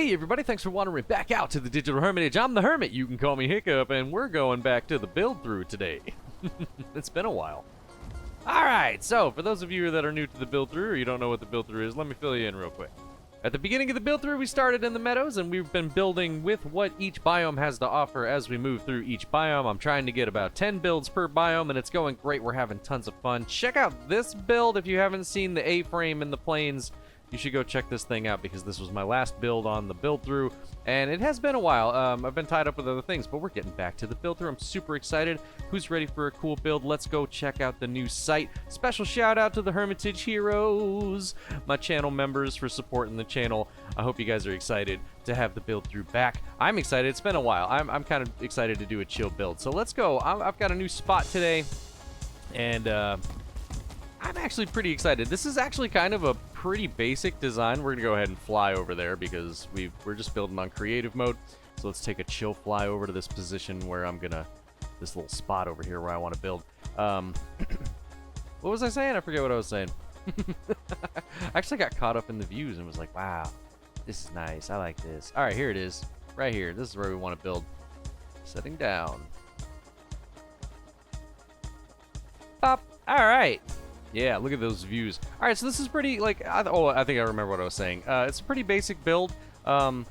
Hey everybody, thanks for wandering back out to the Digital Hermitage. I'm the Hermit, you can call me Hiccup, and we're going back to the build-through today. It's been a while. Alright, so for those of you that are new to the build-through, or you don't know what the build-through is, let me fill you in real quick. At the beginning of the build-through, we started in the meadows, and we've been building with what each biome has to offer as we move through each biome. I'm trying to get about 10 builds per biome, and it's going great. We're having tons of fun. Check out this build if you haven't seen the A-frame in the plains. You should go check this thing out because this was my last build on the build-through, and it has been a while. I've been tied up with other things, but we're getting back to the build-through. I'm super excited. Who's ready for a cool build? Let's go check out the new site. Special shout-out to the Hermitage Heroes, my channel members, for supporting the channel. I hope you guys are excited to have the build-through back. I'm excited. It's been a while. I'm kind of excited to do a chill build. So let's go. I've got a new spot today, and I'm actually pretty excited. This is actually kind of a pretty basic design. We're gonna go ahead and fly over there because we're just building on creative mode. So let's take a chill fly over to this position where this little spot over here where I want to build. What was I saying? I forget what I was saying. I actually got caught up in the views and was like, wow, this is nice. I like this. All right, here it is. Right here. This is where we want to build. Setting down. Pop. All right. Yeah, look at those views. All right, so this is pretty, like, I think I remember what I was saying. It's a pretty basic build, and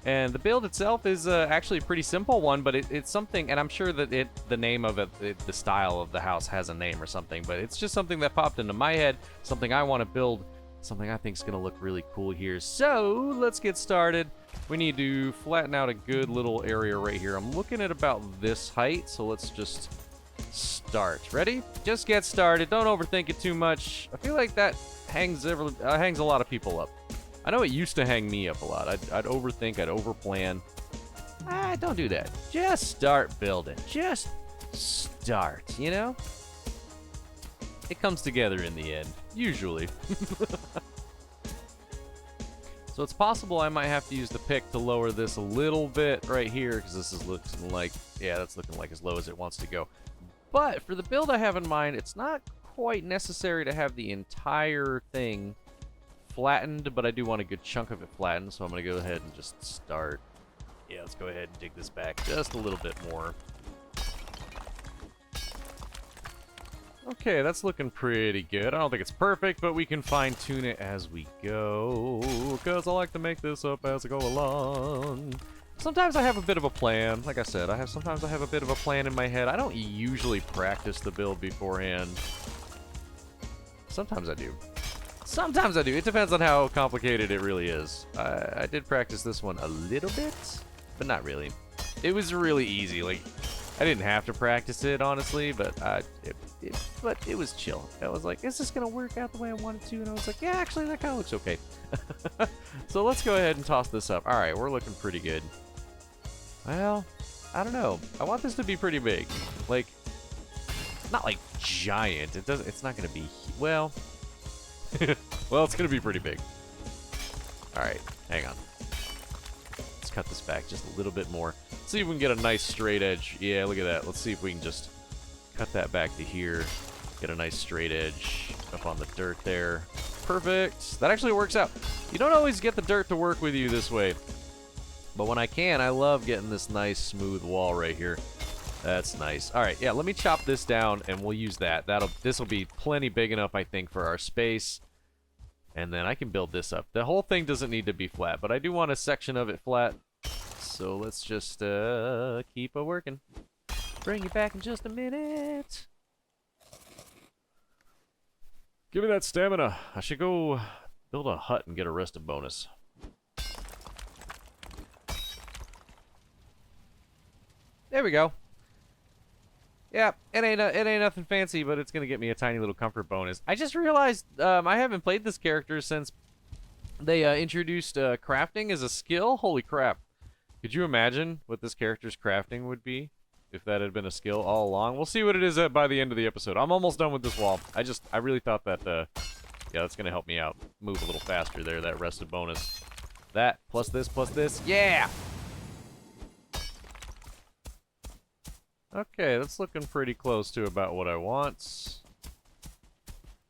the build itself is actually a pretty simple one, but it's something, and I'm sure that the name of it, the style of the house has a name or something, but it's just something that popped into my head, something I want to build, something I think is going to look really cool here. So, let's get started. We need to flatten out a good little area right here. I'm looking at about this height, so let's just start. Ready? Just get started. Don't overthink it too much. I feel like that hangs a lot of people up. I know it used to hang me up a lot. I'd overthink, I'd overplan. Don't do that. Just start building. Just start, you know? It comes together in the end, usually. So it's possible I might have to use the pick to lower this a little bit right here, because this is looking like, yeah, that's looking like as low as it wants to go. But for the build I have in mind, it's not quite necessary to have the entire thing flattened, but I do want a good chunk of it flattened, so I'm going to go ahead and just start. Yeah, let's go ahead and dig this back just a little bit more. Okay, that's looking pretty good. I don't think it's perfect, but we can fine-tune it as we go, because I like to make this up as I go along. Sometimes I have a bit of a plan. Like I said, sometimes I have a bit of a plan in my head. I don't usually practice the build beforehand. Sometimes I do. Sometimes I do. It depends on how complicated it really is. I did practice this one a little bit, but not really. It was really easy. Like, I didn't have to practice it, honestly, but it was chill. I was like, is this going to work out the way I want it to? And I was like, yeah, actually, that kind of looks okay. So let's go ahead and toss this up. All right, we're looking pretty good. Well, I don't know. I want this to be pretty big. Like, not like giant. It's not going to be, well, well, it's going to be pretty big. All right, hang on. Let's cut this back just a little bit more. Let's see if we can get a nice straight edge. Yeah, look at that. Let's see if we can just cut that back to here. Get a nice straight edge up on the dirt there. Perfect. That actually works out. You don't always get the dirt to work with you this way. But when I can, I love getting this nice smooth wall right here. That's nice. All right, yeah, let me chop this down and we'll use that. This will be plenty big enough, I think, for our space. And then I can build this up. The whole thing doesn't need to be flat, but I do want a section of it flat. So let's just keep working. Bring you back in just a minute. Give me that stamina. I should go build a hut and get a rested bonus. There we go. Yeah, it ain't nothing fancy, but it's gonna get me a tiny little comfort bonus. I just realized I haven't played this character since they introduced crafting as a skill. Holy crap! Could you imagine what this character's crafting would be if that had been a skill all along? We'll see what it is by the end of the episode. I'm almost done with this wall. I really thought that yeah, that's gonna help me out move a little faster there. That rested bonus. That plus this. Yeah. Okay, that's looking pretty close to about what I want.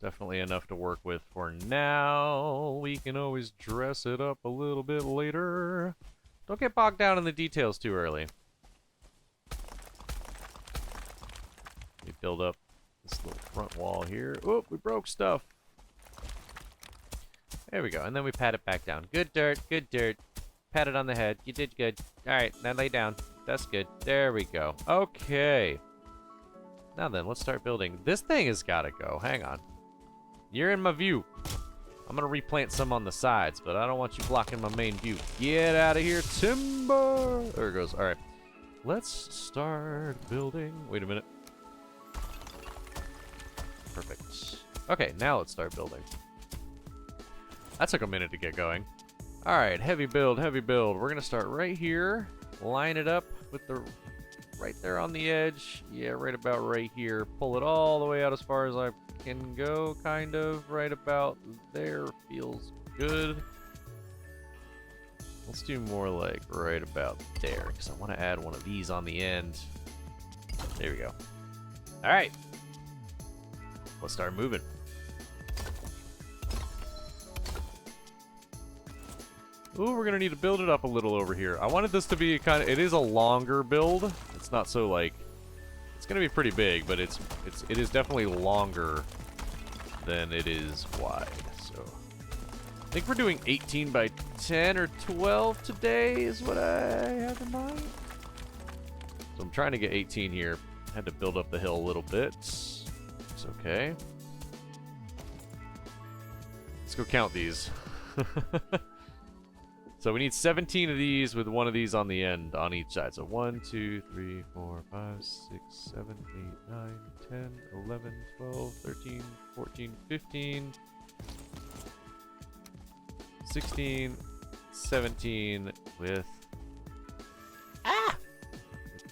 Definitely enough to work with for now. We can always dress it up a little bit later. Don't get bogged down in the details too early. We build up this little front wall here. Oh, we broke stuff. There we go. And then we pat it back down. Good dirt, good dirt. Pat it on the head. You did good. Alright, now lay down. That's good. There we go. Okay. Now then, let's start building. This thing has got to go. Hang on. You're in my view. I'm going to replant some on the sides, but I don't want you blocking my main view. Get out of here, timber! There it goes. All right. Let's start building. Wait a minute. Perfect. Okay, now let's start building. That took a minute to get going. All right, heavy build, heavy build. We're going to start right here. Line it up with the... right there on the edge. Yeah, right about right here. Pull it all the way out as far as I can go, kind of. Right about there feels good. Let's do more like right about there, because I want to add one of these on the end. There we go. All right. Let's start moving. Ooh, we're gonna need to build it up a little over here. I wanted this to be kind of, it is a longer build. It's not so like, it's gonna be pretty big, but it is definitely longer than it is wide. So I think we're doing 18 by 10 or 12 today is what I have in mind. So I'm trying to get 18 here. Had to build up the hill a little bit. It's okay. Let's go count these. So we need 17 of these with one of these on the end on each side. So 1, 2, 3, 4, 5, 6, 7, 8, 9, 10, 11, 12, 13, 14, 15, 16, 17 with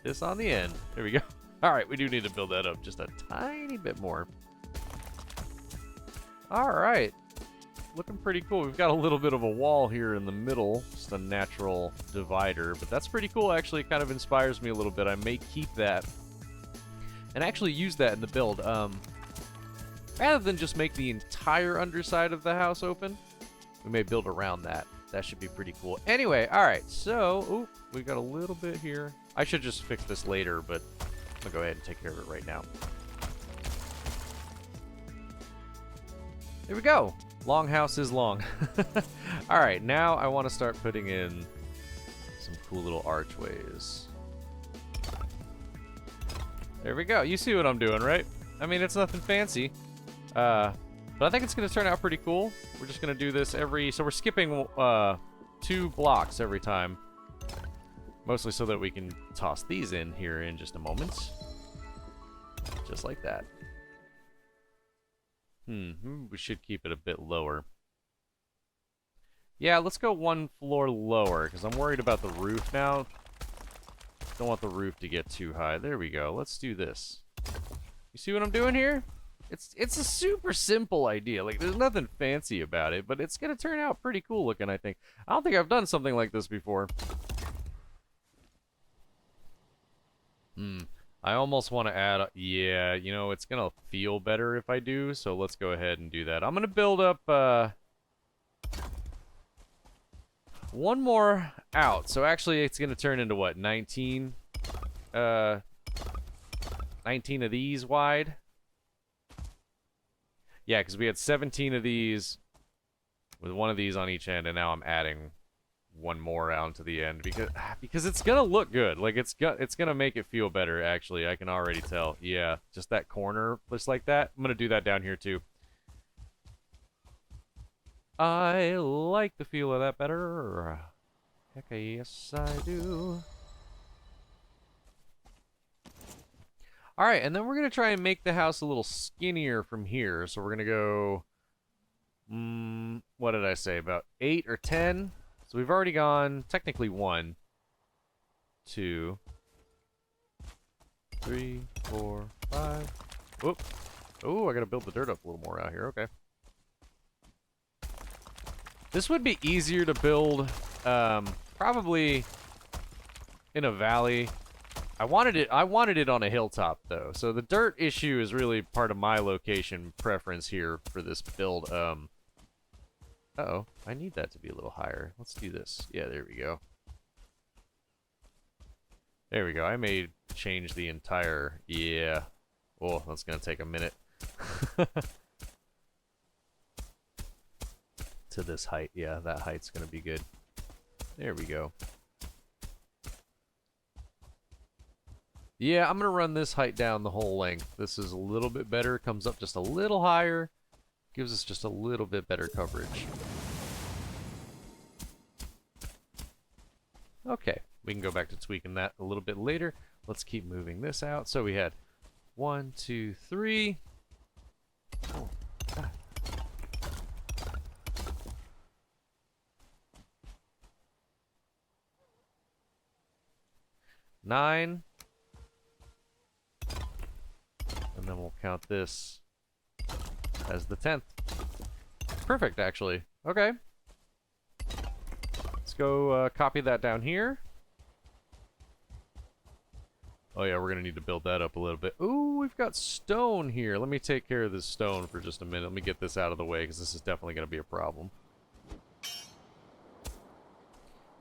this on the end. There we go. All right, we do need to build that up just a tiny bit more. All right. Looking pretty cool. We've got a little bit of a wall here in the middle, just a natural divider, but that's pretty cool. Actually, it kind of inspires me a little bit. I may keep that and actually use that in the build. Rather than just make the entire underside of the house open, we may build around that. That should be pretty cool. Anyway, all right, so ooh, we got a little bit here. I should just fix this later, but I'll go ahead and take care of it right now. There we go. Long house is long. All right, now I want to start putting in some cool little archways. There we go. You see what I'm doing, right? I mean, it's nothing fancy. But I think it's going to turn out pretty cool. We're just going to do this every... So we're skipping 2 blocks every time. Mostly so that we can toss these in here in just a moment. Just like that. We should keep it a bit lower. Yeah, let's go 1 floor lower, because I'm worried about the roof now. Don't want the roof to get too high. There we go. Let's do this. You see what I'm doing here? It's a super simple idea. Like, there's nothing fancy about it, but it's going to turn out pretty cool looking, I think. I don't think I've done something like this before. I almost want to add, yeah, you know, it's going to feel better if I do, so let's go ahead and do that. I'm going to build up one more out. So actually it's going to turn into what, 19? 19 of these wide? Yeah, because we had 17 of these with one of these on each end, and now I'm adding one more out to the end because it's gonna look good. Like it's gonna make it feel better. Actually, I can already tell. Yeah, just that corner, just like that. I'm gonna do that down here too. I like the feel of that better. Heck yes, I do. All right, and then we're gonna try and make the house a little skinnier from here. So we're gonna go. What did I say? About 8 or 10. So we've already gone, technically 1, 2, 3, 4, 5. Whoop. Oh, I gotta build the dirt up a little more out here. Okay. This would be easier to build, probably in a valley I wanted it on a hilltop though. So the dirt issue is really part of my location preference here for this build. Uh-oh, I need that to be a little higher. Let's do this. Yeah, there we go. There we go. I may change the entire... Yeah. Oh, that's going to take a minute. To this height. Yeah, that height's going to be good. There we go. Yeah, I'm going to run this height down the whole length. This is a little bit better. Comes up just a little higher. Gives us just a little bit better coverage. Okay, we can go back to tweaking that a little bit later. Let's keep moving this out. So we had 1, 2, 3. Oh, God. 9. And then we'll count this as the 10th. Perfect, actually. Okay. Let's go copy that down here. Oh yeah, we're gonna need to build that up a little bit. Ooh, we've got stone here. Let me take care of this stone for just a minute. Let me get this out of the way, because this is definitely gonna be a problem.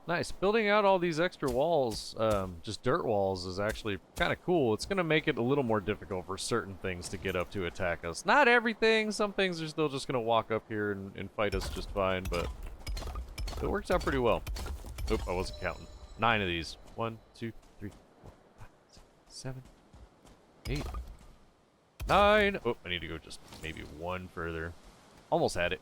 Nice. Building out all these extra walls, just dirt walls, is actually kind of cool. It's going to make it a little more difficult for certain things to get up to attack us. Not everything. Some things are still just going to walk up here and fight us just fine, but it works out pretty well. Oop, I wasn't counting. 9 of these. 1, 2, 3, 4, 5, 6, 7, 8, 9. Oh, I need to go just maybe 1 further. Almost had it.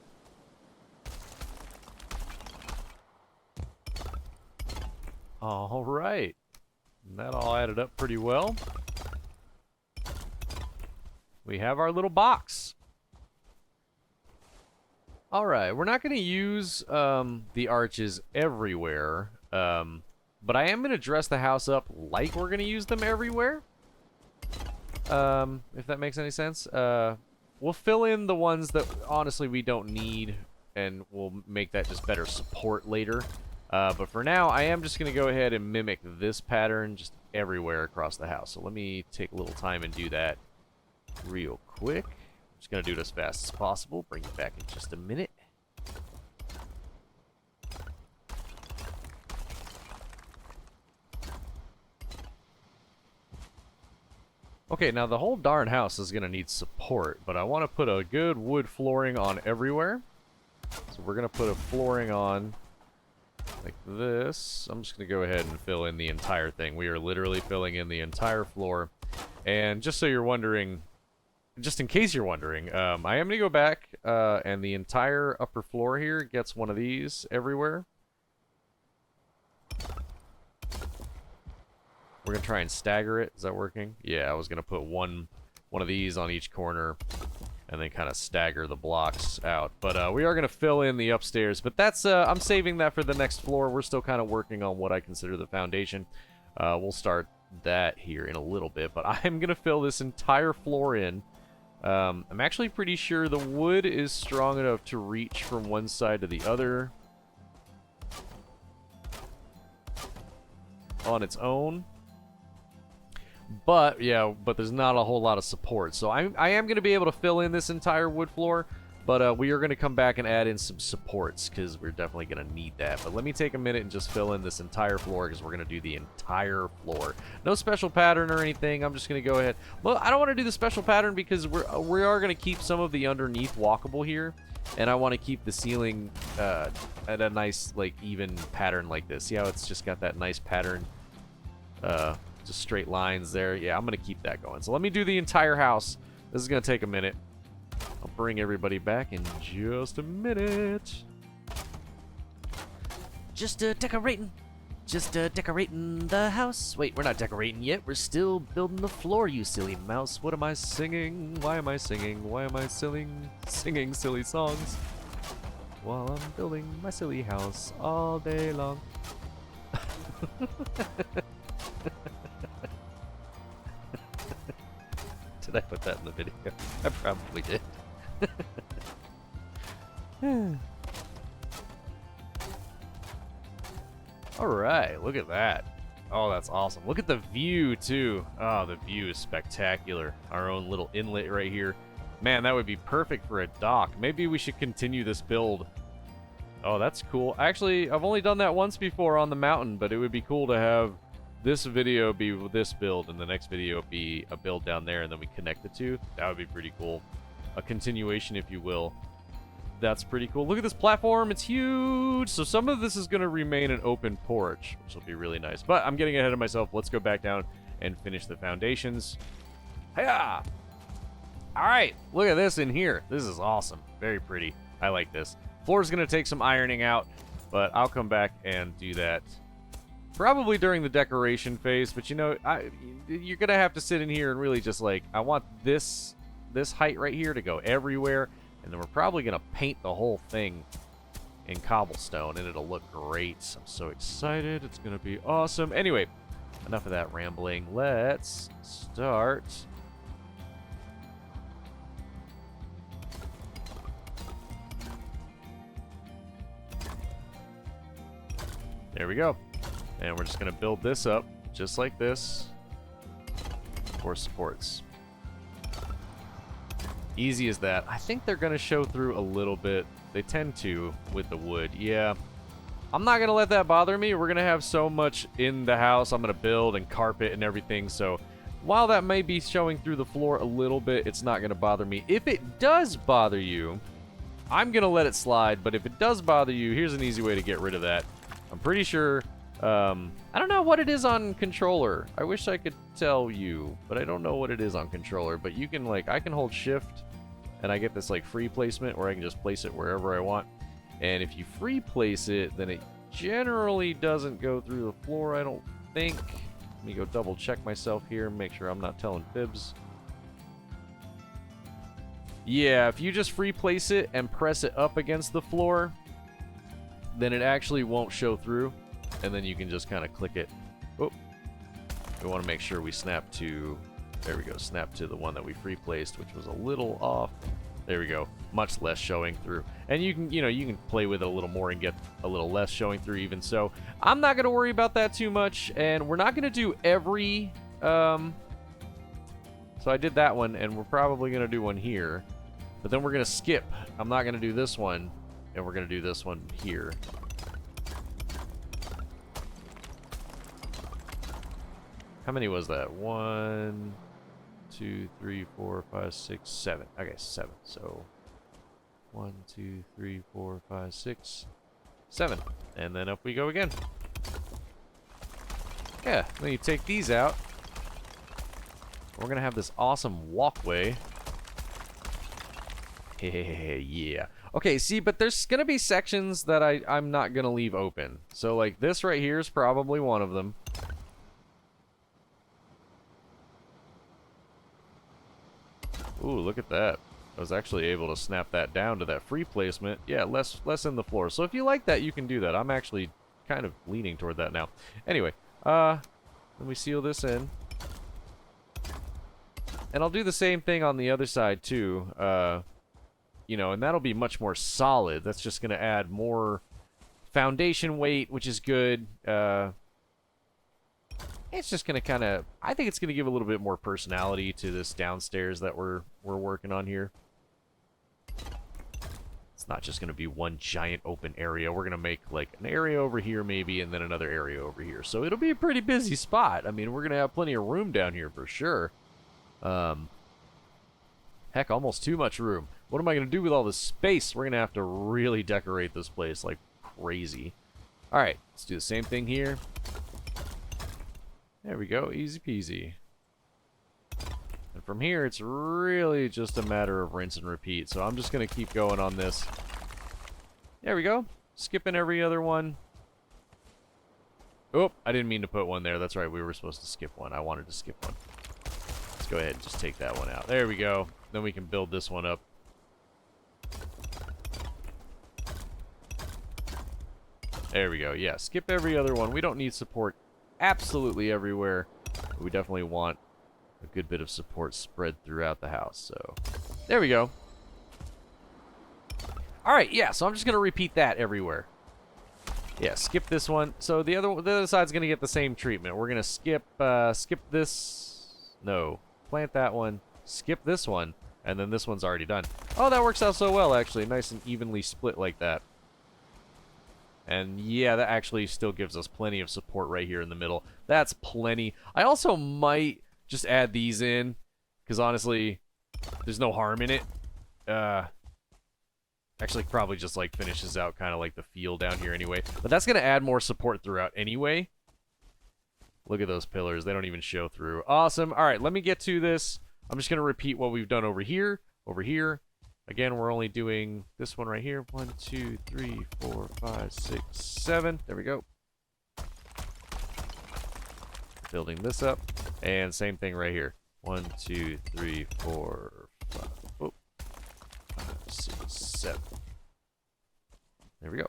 All right, and that all added up pretty well. We have our little box. All right, we're not going to use the arches everywhere, but I am going to dress the house up like we're going to use them everywhere, if that makes any sense. We'll fill in the ones that honestly we don't need, and we'll make that just better support later. But for now, I am just going to go ahead and mimic this pattern just everywhere across the house. So let me take a little time and do that real quick. I'm just going to do it as fast as possible. Bring it back in just a minute. Okay, now the whole darn house is going to need support, but I want to put a good wood flooring on everywhere. So we're going to put a flooring on like this. I'm just going to go ahead and fill in the entire thing. We are literally filling in the entire floor. And just so you're wondering, just in case you're wondering, I am going to go back and the entire upper floor here gets one of these everywhere. We're going to try and stagger it. Is that working? Yeah, I was going to put one of these on each corner and then kind of stagger the blocks out. But we are going to fill in the upstairs. But that's, I'm saving that for the next floor. We're still kind of working on what I consider the foundation. We'll start that here in a little bit. But I'm going to fill this entire floor in. I'm actually pretty sure the wood is strong enough to reach from one side to the other on its own. But, yeah, but there's not a whole lot of support. So I am going to be able to fill in this entire wood floor, but we are going to come back and add in some supports, because we're definitely going to need that. But let me take a minute and just fill in this entire floor, because we're going to do the entire floor. No special pattern or anything. I'm just going to go ahead. Well, I don't want to do the special pattern because we are going to keep some of the underneath walkable here, and I want to keep the ceiling at a nice, like, even pattern like this. See how it's just got that nice pattern? Just straight lines there. Yeah, I'm going to keep that going. So let me do the entire house. This is going to take a minute. I'll bring everybody back in just a minute. Just decorating. Just decorating the house. Wait, we're not decorating yet. We're still building the floor, you silly mouse. What am I singing? Why am I singing? Why am I singing silly songs while I'm building my silly house all day long? Did I put that in the video? I probably did. Alright, look at that. Oh, that's awesome. Look at the view, too. Oh, the view is spectacular. Our own little inlet right here. Man, that would be perfect for a dock. Maybe we should continue this build. Oh, that's cool. Actually, I've only done that once before on the mountain, but it would be cool to have this video be this build and the next video be a build down there, and then we connect the two. That would be pretty cool. A continuation, if you will. That's pretty cool. Look at this platform. It's huge. So some of this is going to remain an open porch, which will be really nice. But I'm getting ahead of myself. Let's go back down and finish the foundations. Hiya! All right. Look at this in here. This is awesome. Very pretty. I like this. Floor's going to take some ironing out, but I'll come back and do that probably during the decoration phase. But, you know, you're going to have to sit in here and really just, like, I want this height right here to go everywhere. And then we're probably going to paint the whole thing in cobblestone, and it'll look great. I'm so excited. It's going to be awesome. Anyway, enough of that rambling. Let's start. There we go. And we're just going to build this up just like this for supports. Easy as that. I think they're going to show through a little bit. They tend to with the wood. Yeah. I'm not going to let that bother me. We're going to have so much in the house I'm going to build and carpet and everything. So while that may be showing through the floor a little bit, it's not going to bother me. If it does bother you, I'm going to let it slide. But if it does bother you, here's an easy way to get rid of that. I'm pretty sure... I don't know what it is on controller. I wish I could tell you, but I don't know what it is on controller. But you can, like, I can hold shift, and I get this, like, free placement where I can just place it wherever I want. And if you free place it, then it generally doesn't go through the floor, I don't think. Let me go double check myself here and make sure I'm not telling fibs. Yeah, if you just free place it and press it up against the floor, then it actually won't show through. And then you can just kind of click it. Oh, we want to make sure we snap to, there we go, snap to the one that we free placed, which was a little off. There we go, much less showing through. And you can, you know, you can play with it a little more and get a little less showing through even so. I'm not going to worry about that too much, and we're not going to do every, so I did that one, and we're probably going to do one here. But then we're going to skip. I'm not going to do this one, and we're going to do this one here. How many was that? 1, 2, 3, 4, 5, 6, 7. Okay, 7. So 1, 2, 3, 4, 5, 6, 7. And then up we go again. Yeah, then you take these out. We're gonna have this awesome walkway. Yeah. Okay, see, but there's gonna be sections that I'm not gonna leave open. So like this right here is probably one of them. Ooh, look at that. I was actually able to snap that down to that free placement. Yeah, less in the floor. So if you like that, you can do that. I'm actually kind of leaning toward that now. Anyway, let me seal this in. And I'll do the same thing on the other side too. You know, and that'll be much more solid. That's just going to add more foundation weight, which is good. It's just going to kind of, I think it's going to give a little bit more personality to this downstairs that we're working on here. It's not just going to be one giant open area. We're going to make like an area over here maybe, and then another area over here. So it'll be a pretty busy spot. I mean, we're going to have plenty of room down here for sure. Heck, almost too much room. What am I going to do with all this space? We're going to have to really decorate this place like crazy. All right, let's do the same thing here. There we go, easy peasy. And from here, it's really just a matter of rinse and repeat. So I'm just going to keep going on this. There we go. Skipping every other one. Oh, I didn't mean to put one there. That's right, we were supposed to skip one. I wanted to skip one. Let's go ahead and just take that one out. There we go. Then we can build this one up. There we go. Yeah, skip every other one. We don't need support absolutely everywhere. But we definitely want a good bit of support spread throughout the house. So there we go. All right, yeah, so I'm just going to repeat that everywhere. Yeah, skip this one. So the other side's gonna get the same treatment. We're gonna skip this. No, plant that one. Skip this one, and then this one's already done. Oh, that works out so well, actually. Nice and evenly split like that. And yeah, that actually still gives us plenty of support right here in the middle. That's plenty. I also might just add these in, because honestly, there's no harm in it. Actually, probably just like finishes out kind of like the feel down here anyway. But that's going to add more support throughout anyway. Look at those pillars. They don't even show through. Awesome. All right, let me get to this. I'm just going to repeat what we've done over here. Again, we're only doing this one right here. 1, 2, 3, 4, 5, 6, 7. There we go. Building this up. And same thing right here. 1, 2, 3, 4, 5. Oh, 5, 6, 7. There we go.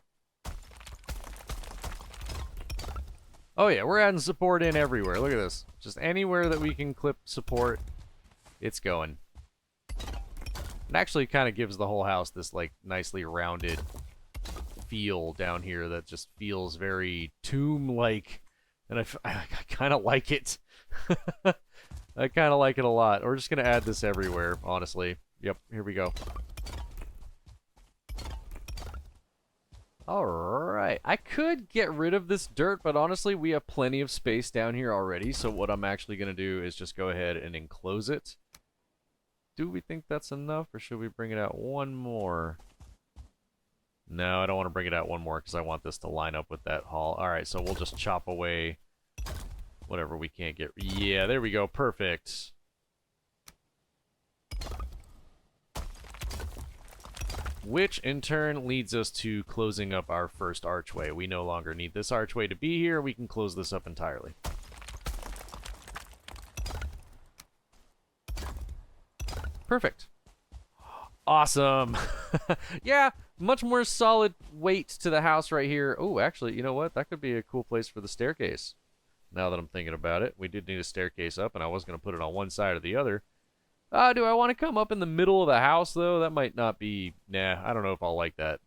Oh yeah, we're adding support in everywhere. Look at this. Just anywhere that we can clip support, it's going. It actually kind of gives the whole house this like nicely rounded feel down here that just feels very tomb-like, and I kind of like it. I kind of like it a lot. We're just gonna add this everywhere, honestly. Yep, here we go. Alright, I could get rid of this dirt, but honestly, we have plenty of space down here already, so what I'm actually gonna do is just go ahead and enclose it. Do we think that's enough, or should we bring it out one more? No, I don't want to bring it out one more because I want this to line up with that hall. Alright, so we'll just chop away whatever we can't get. Yeah, there we go. Perfect. Which, in turn, leads us to closing up our first archway. We no longer need this archway to be here. We can close this up entirely. Perfect. Awesome. Yeah, much more solid weight to the house right here. Oh, actually, you know what? That could be a cool place for the staircase. Now that I'm thinking about it, we did need a staircase up, and I was going to put it on one side or the other. Do I want to come up in the middle of the house, though? That might not be... Nah, I don't know if I'll like that.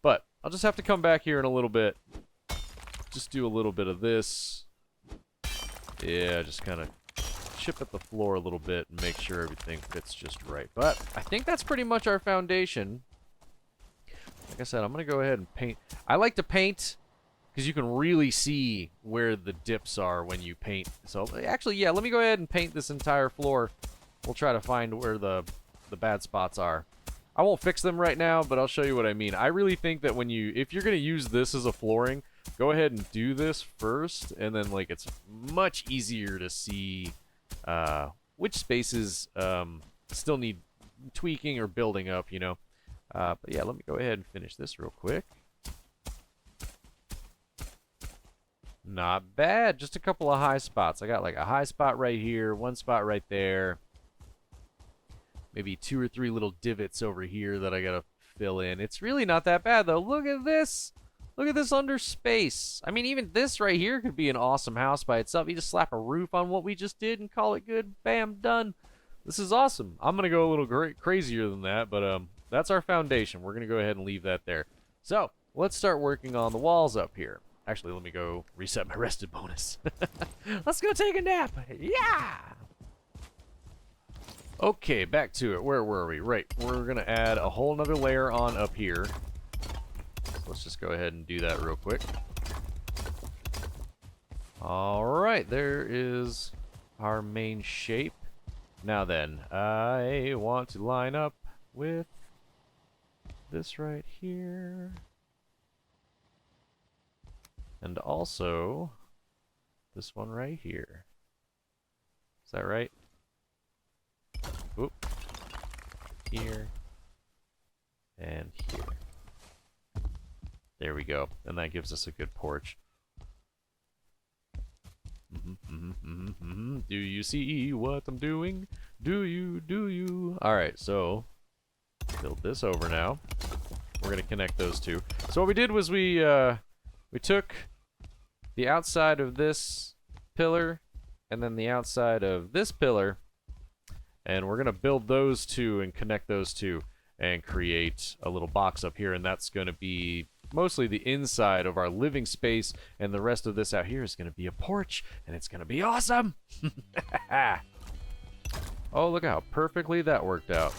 But I'll just have to come back here in a little bit. Just do a little bit of this. Yeah, just kind of chip at the floor a little bit and make sure everything fits just right. But I think that's pretty much our foundation. Like I said, I'm going to go ahead and paint. I like to paint because you can really see where the dips are when you paint. So actually, yeah, let me go ahead and paint this entire floor. We'll try to find where the bad spots are. I won't fix them right now, but I'll show you what I mean. I really think that if you're going to use this as a flooring, go ahead and do this first, and then like it's much easier to see which spaces still need tweaking or building up, you know. But yeah, let me go ahead and finish this real quick. Not bad. Just a couple of high spots. I got like a high spot right here, one spot right there. Maybe 2 or 3 little divots over here that I gotta fill in. It's really not that bad, though. Look at this. Look at this under space. I mean, even this right here could be an awesome house by itself. You just slap a roof on what we just did and call it good. Bam, done. This is awesome. I'm gonna go a little crazier than that, but that's our foundation. We're gonna go ahead and leave that there. So let's start working on the walls up here. Actually, let me go reset my rested bonus. Let's go take a nap. Yeah! Okay, back to it. Where were we? Right, we're going to add a whole nother layer on up here. So let's just go ahead and do that real quick. Alright, there is our main shape. Now then, I want to line up with this right here. And also, this one right here. Is that right? Oop. Here. And here. There we go. And that gives us a good porch. Do you see what I'm doing? Do you? Alright, so build this over now. We're going to connect those two. So what we did was we took the outside of this pillar and then the outside of this pillar, and we're going to build those two and connect those two and create a little box up here, and that's going to be mostly the inside of our living space, and the rest of this out here is going to be a porch, and it's going to be awesome. Oh, look how perfectly that worked out.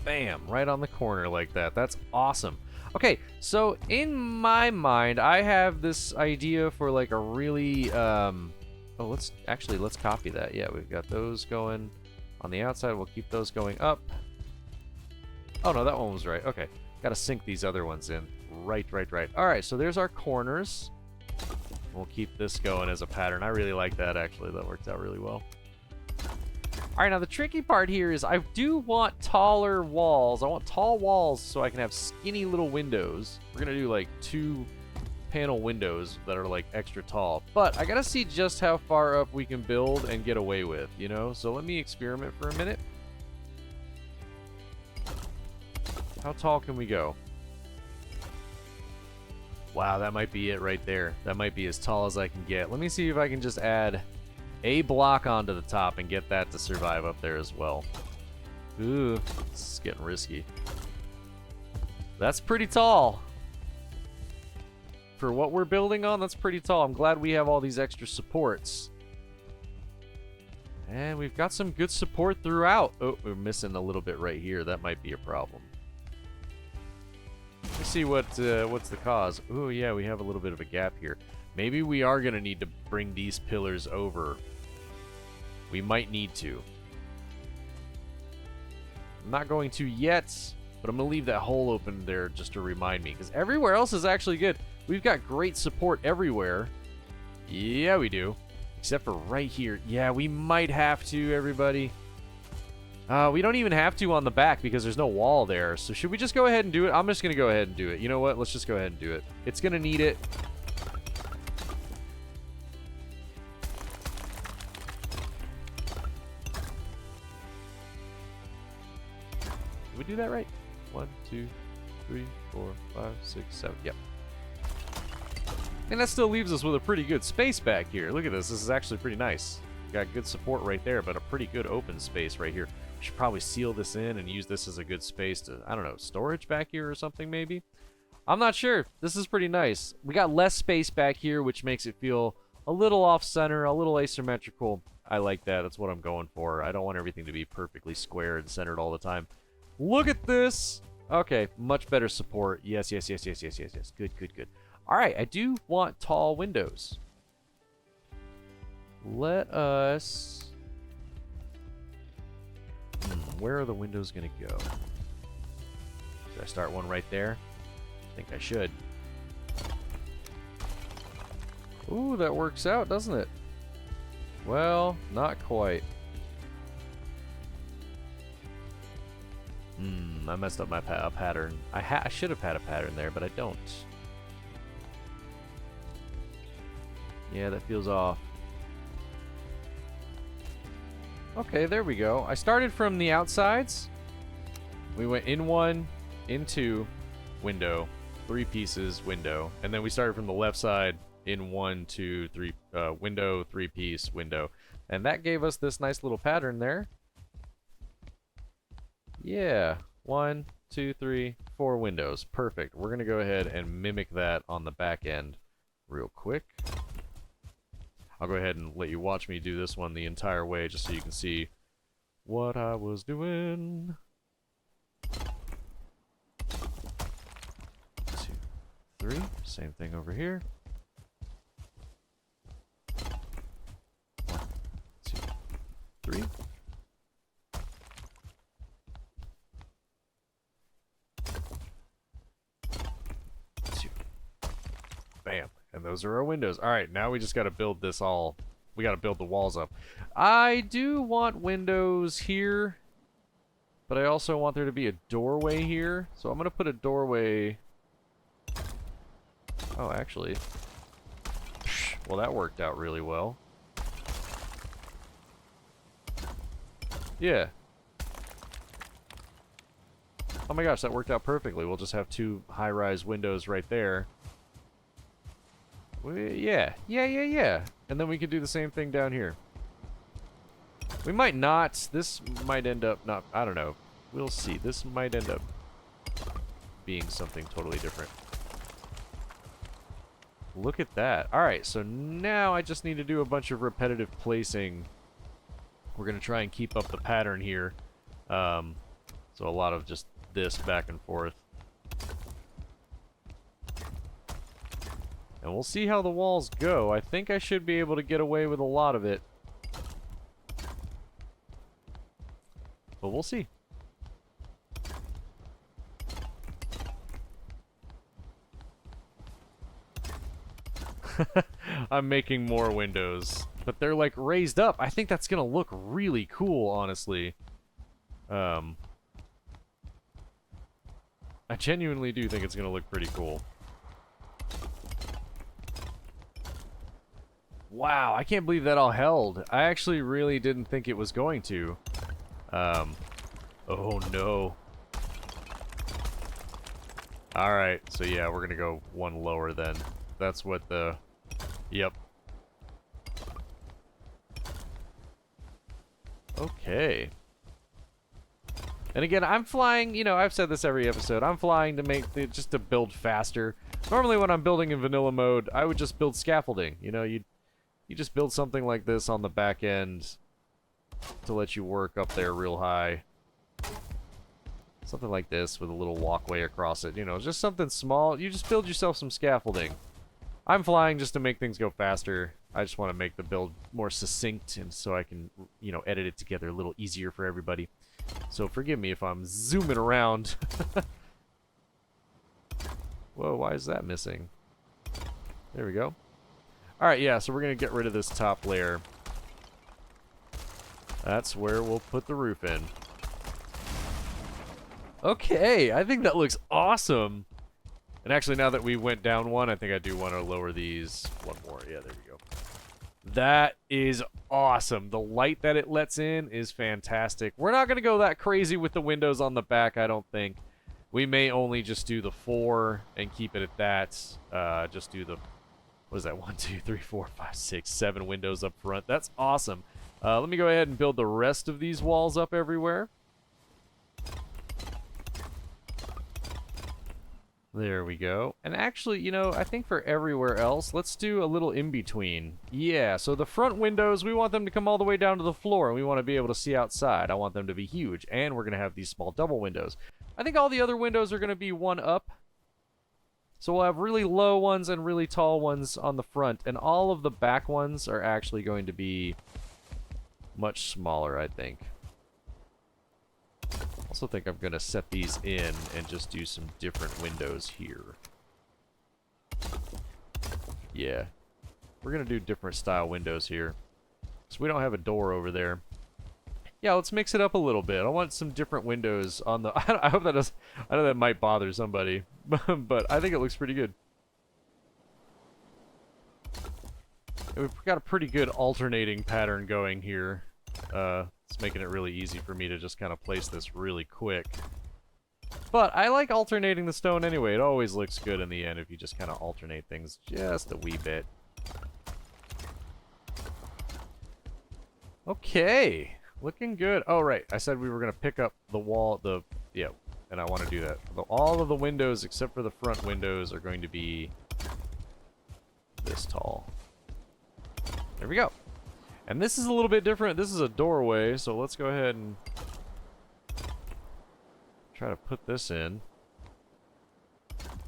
Bam, right on the corner like that. That's awesome. Okay, so in my mind, I have this idea for like a really, oh, let's copy that. Yeah, we've got those going on the outside. We'll keep those going up. Oh, no, that one was right. Okay, got to sync these other ones in. Right. All right, so there's our corners. We'll keep this going as a pattern. I really like that, actually. That worked out really well. All right, now the tricky part here is I do want taller walls. I want tall walls so I can have skinny little windows. We're going to do like 2-panel windows that are like extra tall. But I got to see just how far up we can build and get away with, you know? So let me experiment for a minute. How tall can we go? Wow, that might be it right there. That might be as tall as I can get. Let me see if I can just add a block onto the top and get that to survive up there as well. Ooh, this is getting risky. That's pretty tall. For what we're building on, that's pretty tall. I'm glad we have all these extra supports. And we've got some good support throughout. Oh, we're missing a little bit right here. That might be a problem. Let's see what's the cause. Oh, yeah, we have a little bit of a gap here. Maybe we are going to need to bring these pillars over. We might need to. I'm not going to yet, but I'm going to leave that hole open there just to remind me, because everywhere else is actually good. We've got great support everywhere. Yeah, we do. Except for right here. Yeah, we might have to, everybody. We don't even have to on the back because there's no wall there. So should we just go ahead and do it? I'm just going to go ahead and do it. You know what? Let's just go ahead and do it. It's going to need it. Did we do that right? 1, 2, 3, 4, 5, 6, 7. Yep. And that still leaves us with a pretty good space back here. Look at this. This is actually pretty nice. Got good support right there, but a pretty good open space right here. We should probably seal this in and use this as a good space to, I don't know, storage back here or something maybe? I'm not sure. This is pretty nice. We got less space back here, which makes it feel a little off-center, a little asymmetrical. I like that. That's what I'm going for. I don't want everything to be perfectly square and centered all the time. Look at this! Okay, much better support. Yes. Good. All right, I do want tall windows. Let us... where are the windows going to go? Should I start one right there? I think I should. Ooh, that works out, doesn't it? Well, not quite. I messed up my pattern. I should have had a pattern there, but I don't. Yeah, that feels off. Okay, there we go. I started from the outsides. We went in 1, in 2, window, 3 pieces, window, and then we started from the left side in 1, 2, 3, window, 3-piece, window, and that gave us this nice little pattern there. Yeah, 1, 2, 3, 4 windows. Perfect. We're gonna go ahead and mimic that on the back end real quick. I'll go ahead and let you watch me do this one the entire way just so you can see what I was doing. 2, 3. Same thing over here. 1, 2, 3. Bam. And those are our windows. All right, now we just got to build this all. We got to build the walls up. I do want windows here, but I also want there to be a doorway here. So I'm going to put a doorway. Oh, actually. Well, that worked out really well. Yeah. Oh my gosh, that worked out perfectly. We'll just have 2 high-rise windows right there. Yeah. And then we can do the same thing down here. We might not. This might end up not... I don't know. We'll see. This might end up being something totally different. Look at that. Alright, so now I just need to do a bunch of repetitive placing. We're going to try and keep up the pattern here. So a lot of just this back and forth. And we'll see how the walls go. I think I should be able to get away with a lot of it. But we'll see. I'm making more windows, but they're like raised up. I think that's gonna look really cool, honestly. I genuinely do think it's gonna look pretty cool. Wow, I can't believe that all held. I actually really didn't think it was going to. Oh no. Alright, so yeah, we're gonna go one lower then. That's what the... Yep. Okay. And again, I'm flying, you know, I've said this every episode, I'm flying to make the, just to build faster. Normally when I'm building in vanilla mode, I would just build scaffolding. You know, you just build something like this on the back end to let you work up there real high. Something like this with a little walkway across it, you know, just something small. You just build yourself some scaffolding. I'm flying just to make things go faster. I just want to make the build more succinct and so I can, you know, edit it together a little easier for everybody. So forgive me if I'm zooming around. Whoa, why is that missing? There we go. Alright, yeah, so we're going to get rid of this top layer. That's where we'll put the roof in. Okay, I think that looks awesome. And actually, now that we went down one, I think I do want to lower these one more. Yeah, there we go. That is awesome. The light that it lets in is fantastic. We're not going to go that crazy with the windows on the back, I don't think. We may only just do the 4 and keep it at that. Just do the, what is that, 1, 2, 3, 4, 5, 6, 7 windows up front. That's awesome. Let me go ahead and build the rest of these walls up everywhere. There we go. And actually, you know, I think for everywhere else, let's do a little in-between. Yeah, so the front windows, we want them to come all the way down to the floor, and we want to be able to see outside. I want them to be huge, and we're going to have these small double windows. I think all the other windows are going to be one up. So we'll have really low ones and really tall ones on the front, and all of the back ones are actually going to be much smaller, I think. I also think I'm going to set these in and just do some different windows here. Yeah. We're going to do different style windows here. So we don't have a door over there. Yeah, let's mix it up a little bit. I want some different windows on the... I hope that does... I know that might bother somebody, but I think it looks pretty good. And we've got a pretty good alternating pattern going here. It's making it really easy for me to just kind of place this really quick. But I like alternating the stone anyway. It always looks good in the end if you just kind of alternate things just a wee bit. Okay. Looking good. Oh, right. I said we were going to pick up the wall, yeah, and I want to do that. All of the windows except for the front windows are going to be this tall. There we go. And this is a little bit different. This is a doorway, so let's go ahead and try to put this in.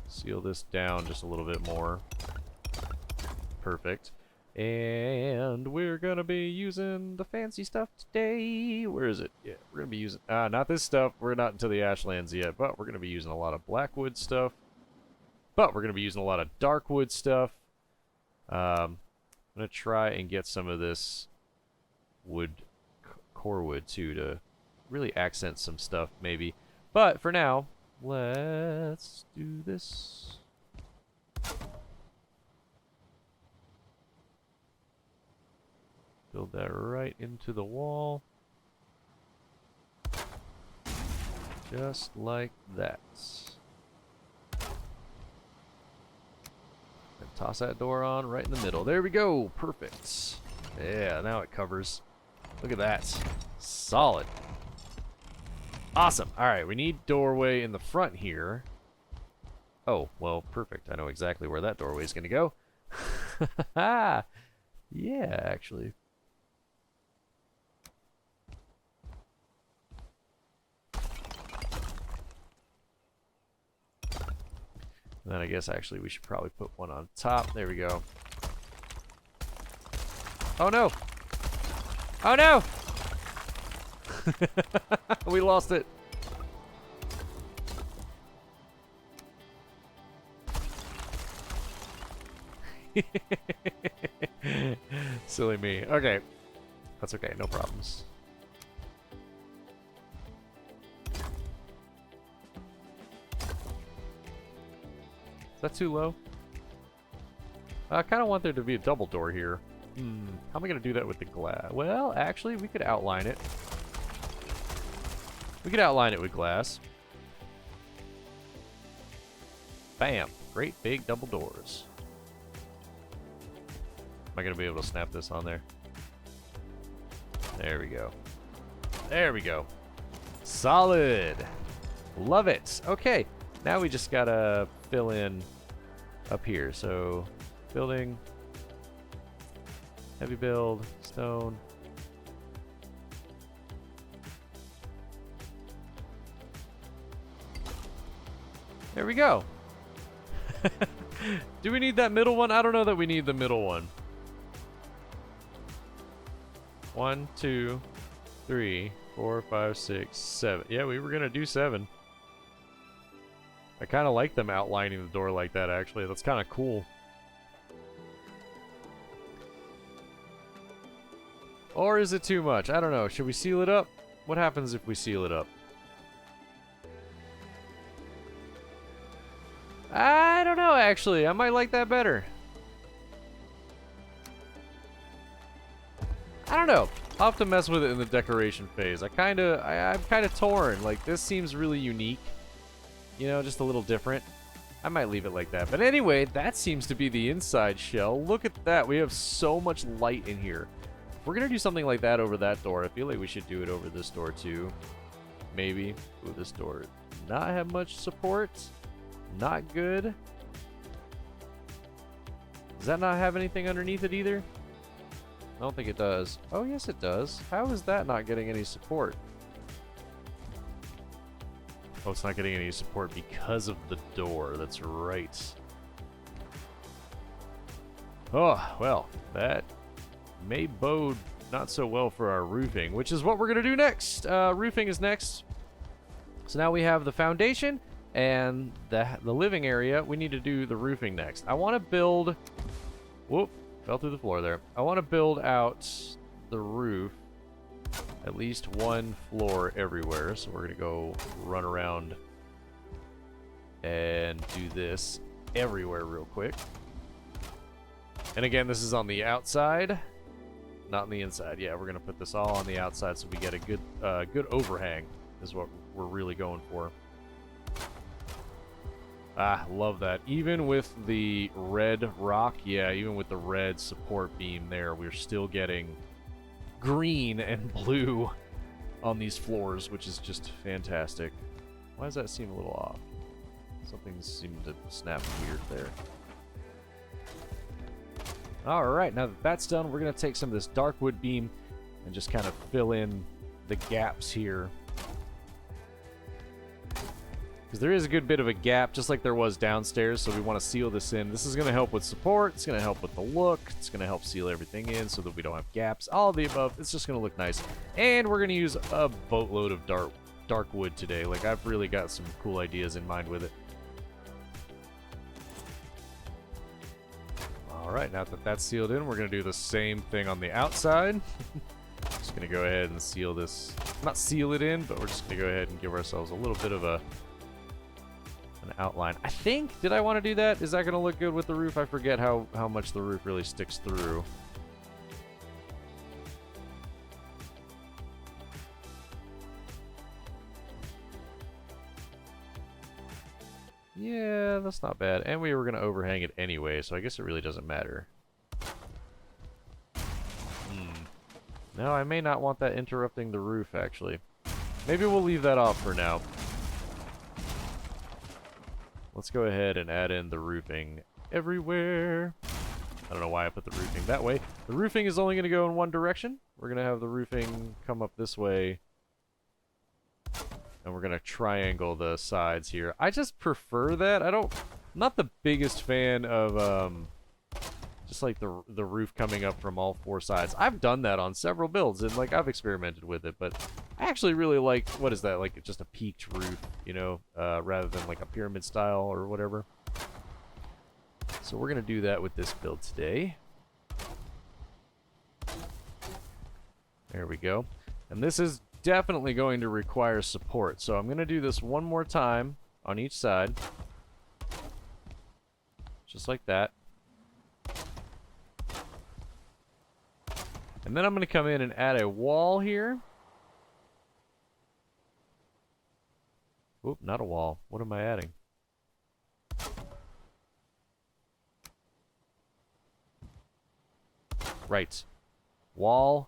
Seal this down just a little bit more. Perfect. And we're gonna be using the fancy stuff today. Where is it? Yeah, we're gonna be using... not this stuff. We're not into the Ashlands yet, but we're gonna be using a lot of Blackwood stuff. But we're gonna be using a lot of Darkwood stuff. I'm going to try and get some of this wood, core wood too, to really accent some stuff maybe. But for now, let's do this. Build that right into the wall. Just like that. And toss that door on right in the middle. There we go. Perfect. Yeah, now it covers. Look at that. Solid. Awesome. All right, we need doorway in the front here. Oh, well, perfect. I know exactly where that doorway is going to go. Yeah, actually. And then I guess actually we should probably put one on top. There we go. Oh no! Oh no! We lost it. Silly me. Okay. That's okay, no problems. Is that too low? I kind of want there to be a double door here. How am I going to do that with the glass? Well, actually, we could outline it. We could outline it with glass. Bam. Great big double doors. Am I going to be able to snap this on there? There we go. There we go. Solid. Love it. Okay. Now we just got to fill in up here. So, building, heavy build, stone. There we go. Do we need that middle one? I don't know that we need the middle one. 1, 2, 3, 4, 5, 6, 7. Yeah, we were gonna do 7. I kind of like them outlining the door like that, actually. That's kind of cool. Or is it too much? I don't know. Should we seal it up? What happens if we seal it up? I don't know, actually. I might like that better. I don't know. I'll have to mess with it in the decoration phase. I'm kind of torn. Like, this seems really unique. You know, just a little different. I might leave it like that. But anyway, that seems to be the inside shell. Look at that. We have so much light in here. If we're going to do something like that over that door, I feel like we should do it over this door too. Maybe. Ooh, this door not have much support. Not good. Does that not have anything underneath it either? I don't think it does. Oh, yes it does. How is that not getting any support? Oh, it's not getting any support because of the door. That's right. Oh, well, that may bode not so well for our roofing, which is what we're going to do next. Roofing is next. So now we have the foundation and the living area. We need to do the roofing next. I want to build... Whoop, fell through the floor there. I want to build out the roof. At least one floor everywhere. So we're going to go run around and do this everywhere real quick. And again, this is on the outside, not on the inside. Yeah, we're going to put this all on the outside so we get a good overhang is what we're really going for. Ah, love that. Even with the red rock, yeah, even with the red support beam there, we're still getting green and blue on these floors, which is just fantastic. Why does that seem a little off? Something seemed to snap weird there. Alright, now that that's done, we're going to take some of this dark wood beam and just kind of fill in the gaps here. Because there is a good bit of a gap, just like there was downstairs, so we want to seal this in. This is going to help with support, it's going to help with the look, it's going to help seal everything in so that we don't have gaps. All of the above, it's just going to look nice. And we're going to use a boatload of dark wood today. Like, I've really got some cool ideas in mind with it. Alright, now that that's sealed in, we're going to do the same thing on the outside. Just going to go ahead and seal this. Not seal it in, but we're just going to go ahead and give ourselves a little bit of an outline. I think, did I want to do that? Is that going to look good with the roof? I forget how much the roof really sticks through. Yeah, that's not bad. And we were going to overhang it anyway, so I guess it really doesn't matter. No, I may not want that interrupting the roof, actually. maybe we'll leave that off for now. Let's go ahead and add in the roofing everywhere. I don't know why I put the roofing that way. The roofing is only going to go in one direction. We're going to have the roofing come up this way. And we're going to triangle the sides here. I just prefer that. I'm not the biggest fan of just like the roof coming up from all four sides. I've done that on several builds, and like I've experimented with it, but I actually really like, what is that, like just a peaked roof, you know, rather than like a pyramid style or whatever. So we're going to do that with this build today. There we go. And this is definitely going to require support. So I'm going to do this one more time on each side. Just like that. And then I'm going to come in and add a wall here. Oop, not a wall. What am I adding? Right. Wall.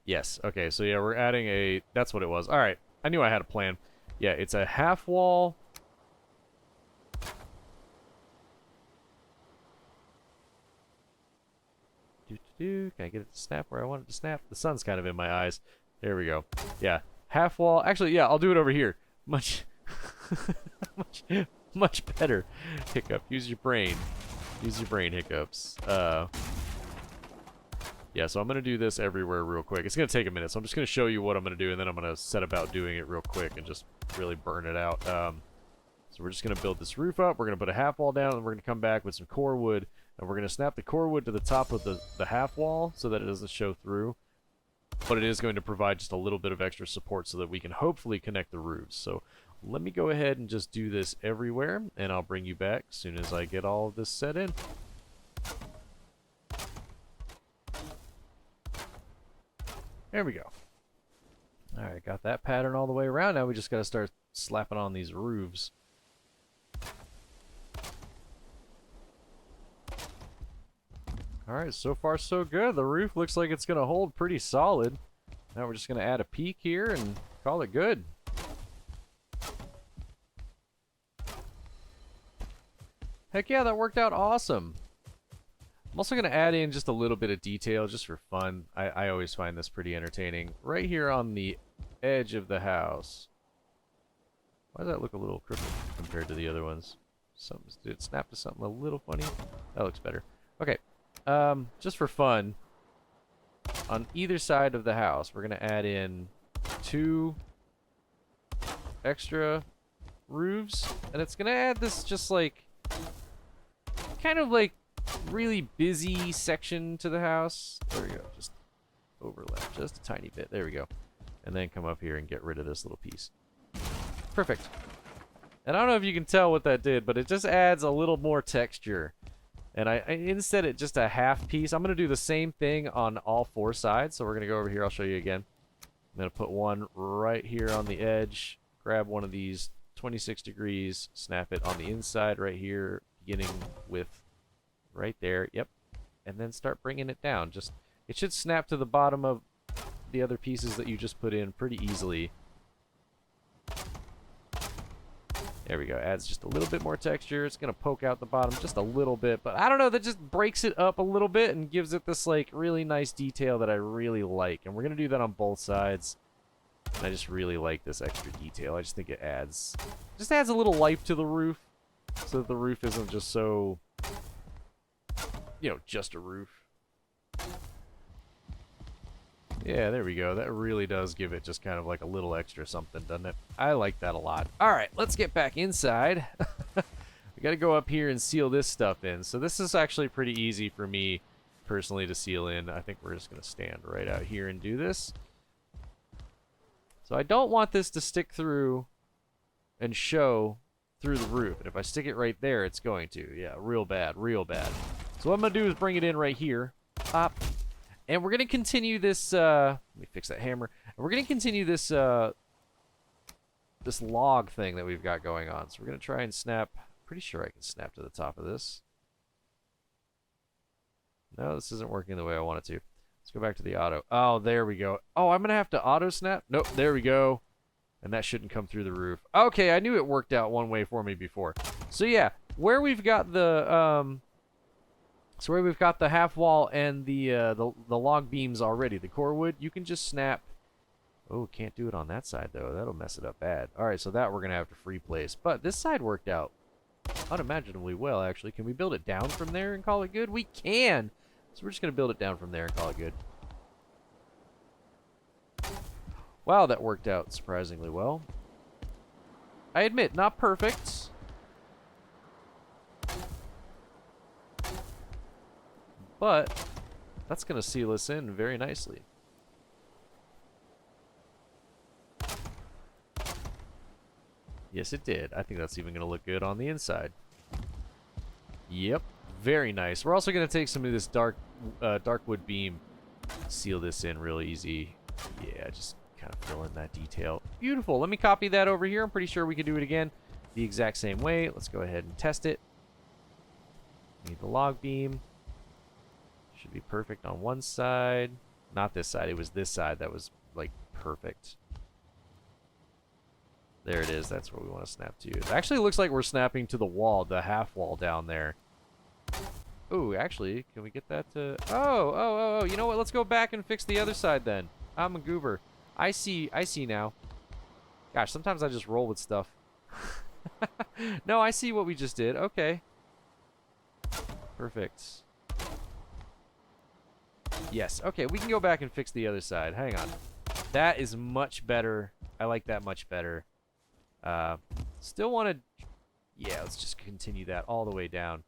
Yes. Okay, so yeah, we're adding a... That's what it was. Alright. I knew I had a plan. Yeah, it's a half wall. Can I get it to snap where I want it to snap? The sun's kind of in my eyes. There we go. Yeah. Half wall. Actually, yeah, I'll do it over here. Much... much better. Hiccup. Use your brain. Use your brain, Hiccups. Yeah, so I'm going to do this everywhere real quick. It's going to take a minute, so I'm just going to show you what I'm going to do, and then I'm going to set about doing it real quick and just really burn it out. So we're just going to build this roof up. We're going to put a half wall down, and we're going to come back with some core wood, and we're going to snap the core wood to the top of the half wall so that it doesn't show through. But it is going to provide just a little bit of extra support so that we can hopefully connect the roofs. So let me go ahead and just do this everywhere, and I'll bring you back as soon as I get all of this set in. There we go. Alright, got that pattern all the way around. Now we just got to start slapping on these roofs. Alright, so far so good. The roof looks like it's going to hold pretty solid. Now we're just going to add a peak here and call it good. Heck yeah, that worked out awesome. I'm also going to add in just a little bit of detail just for fun. I always find this pretty entertaining. Right here on the edge of the house. Why does that look a little crooked compared to the other ones? Did it snap to something a little funny? That looks better. Okay. Just for fun, on either side of the house, we're going to add in 2 extra roofs. And it's going to add this just like, kind of like, really busy section to the house. There we go. Just overlap just a tiny bit. There we go. And then come up here and get rid of this little piece. Perfect. And I don't know if you can tell what that did, but it just adds a little more texture. And instead of just a half piece, I'm going to do the same thing on all 4 sides. So we're going to go over here. I'll show you again. I'm going to put one right here on the edge. Grab one of these 26 degrees. Snap it on the inside right here, beginning with right there. Yep. And then start bringing it down. Just, it should snap to the bottom of the other pieces that you just put in pretty easily. There we go. Adds just a little bit more texture. It's going to poke out the bottom just a little bit. But I don't know. That just breaks it up a little bit and gives it this like really nice detail that I really like. And we're going to do that on both sides. And I just really like this extra detail. I just think it adds a little life to the roof. So that the roof isn't just so, you know, just a roof. Yeah, there we go. That really does give it just kind of like a little extra something, doesn't it? I like that a lot. All right, let's get back inside. We got to go up here and seal this stuff in. So this is actually pretty easy for me personally to seal in. I think we're just going to stand right out here and do this. So I don't want this to stick through and show through the roof. And if I stick it right there, it's going to. Yeah, real bad, real bad. So what I'm going to do is bring it in right here. Pop. And we're going to continue this, let me fix that hammer. And we're going to continue this, this log thing that we've got going on. So we're going to try and snap, pretty sure I can snap to the top of this. No, this isn't working the way I want it to. Let's go back to the auto. Oh, there we go. Oh, I'm going to have to auto snap? Nope, there we go. And that shouldn't come through the roof. Okay, I knew it worked out one way for me before. So yeah, where we've got the half wall and the log beams already, the core wood, you can just snap. Oh, can't do it on that side though. That'll mess it up bad. All right, so that we're gonna have to free place. But this side worked out unimaginably well, actually. Can we build it down from there and call it good? We can. So we're just gonna build it down from there and call it good. Wow, that worked out surprisingly well. I admit, not perfect. But that's going to seal us in very nicely. Yes, it did. I think that's even going to look good on the inside. Yep, very nice. We're also going to take some of this dark wood beam, seal this in real easy. Yeah, just kind of fill in that detail. Beautiful. Let me copy that over here. I'm pretty sure we could do it again the exact same way. Let's go ahead and test it. Need the log beam. Should be perfect on one side. Not this side. It was this side that was, like, perfect. There it is. That's where we want to snap to. It actually looks like we're snapping to the wall, the half wall down there. Ooh, actually, can we get that to... Oh. You know what? Let's go back and fix the other side then. I'm a goober. I see now. Gosh, sometimes I just roll with stuff. No, I see what we just did. Okay. Perfect. Yes. Okay, we can go back and fix the other side. Hang on. That is much better. I like that much better. Still want to... Yeah, let's just continue that all the way down.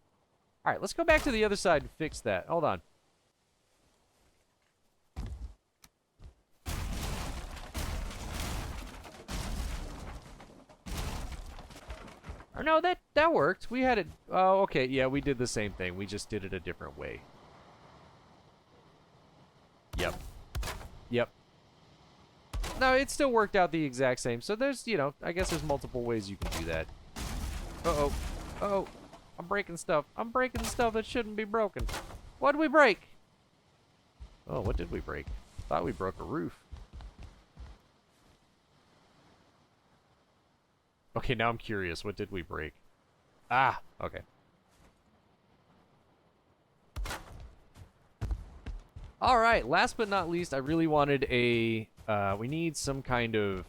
All right, let's go back to the other side and fix that. Hold on. Or no, that worked. We had it... Oh, okay. Yeah, we did the same thing. We just did it a different way. Yep. No, it still worked out the exact same. So there's, you know, I guess there's multiple ways you can do that. Uh-oh. I'm breaking stuff. I'm breaking stuff that shouldn't be broken. What did we break? Oh, what did we break? Thought we broke a roof. Okay, now I'm curious. What did we break? Ah, okay. All right, last but not least, I really wanted a... we need some kind of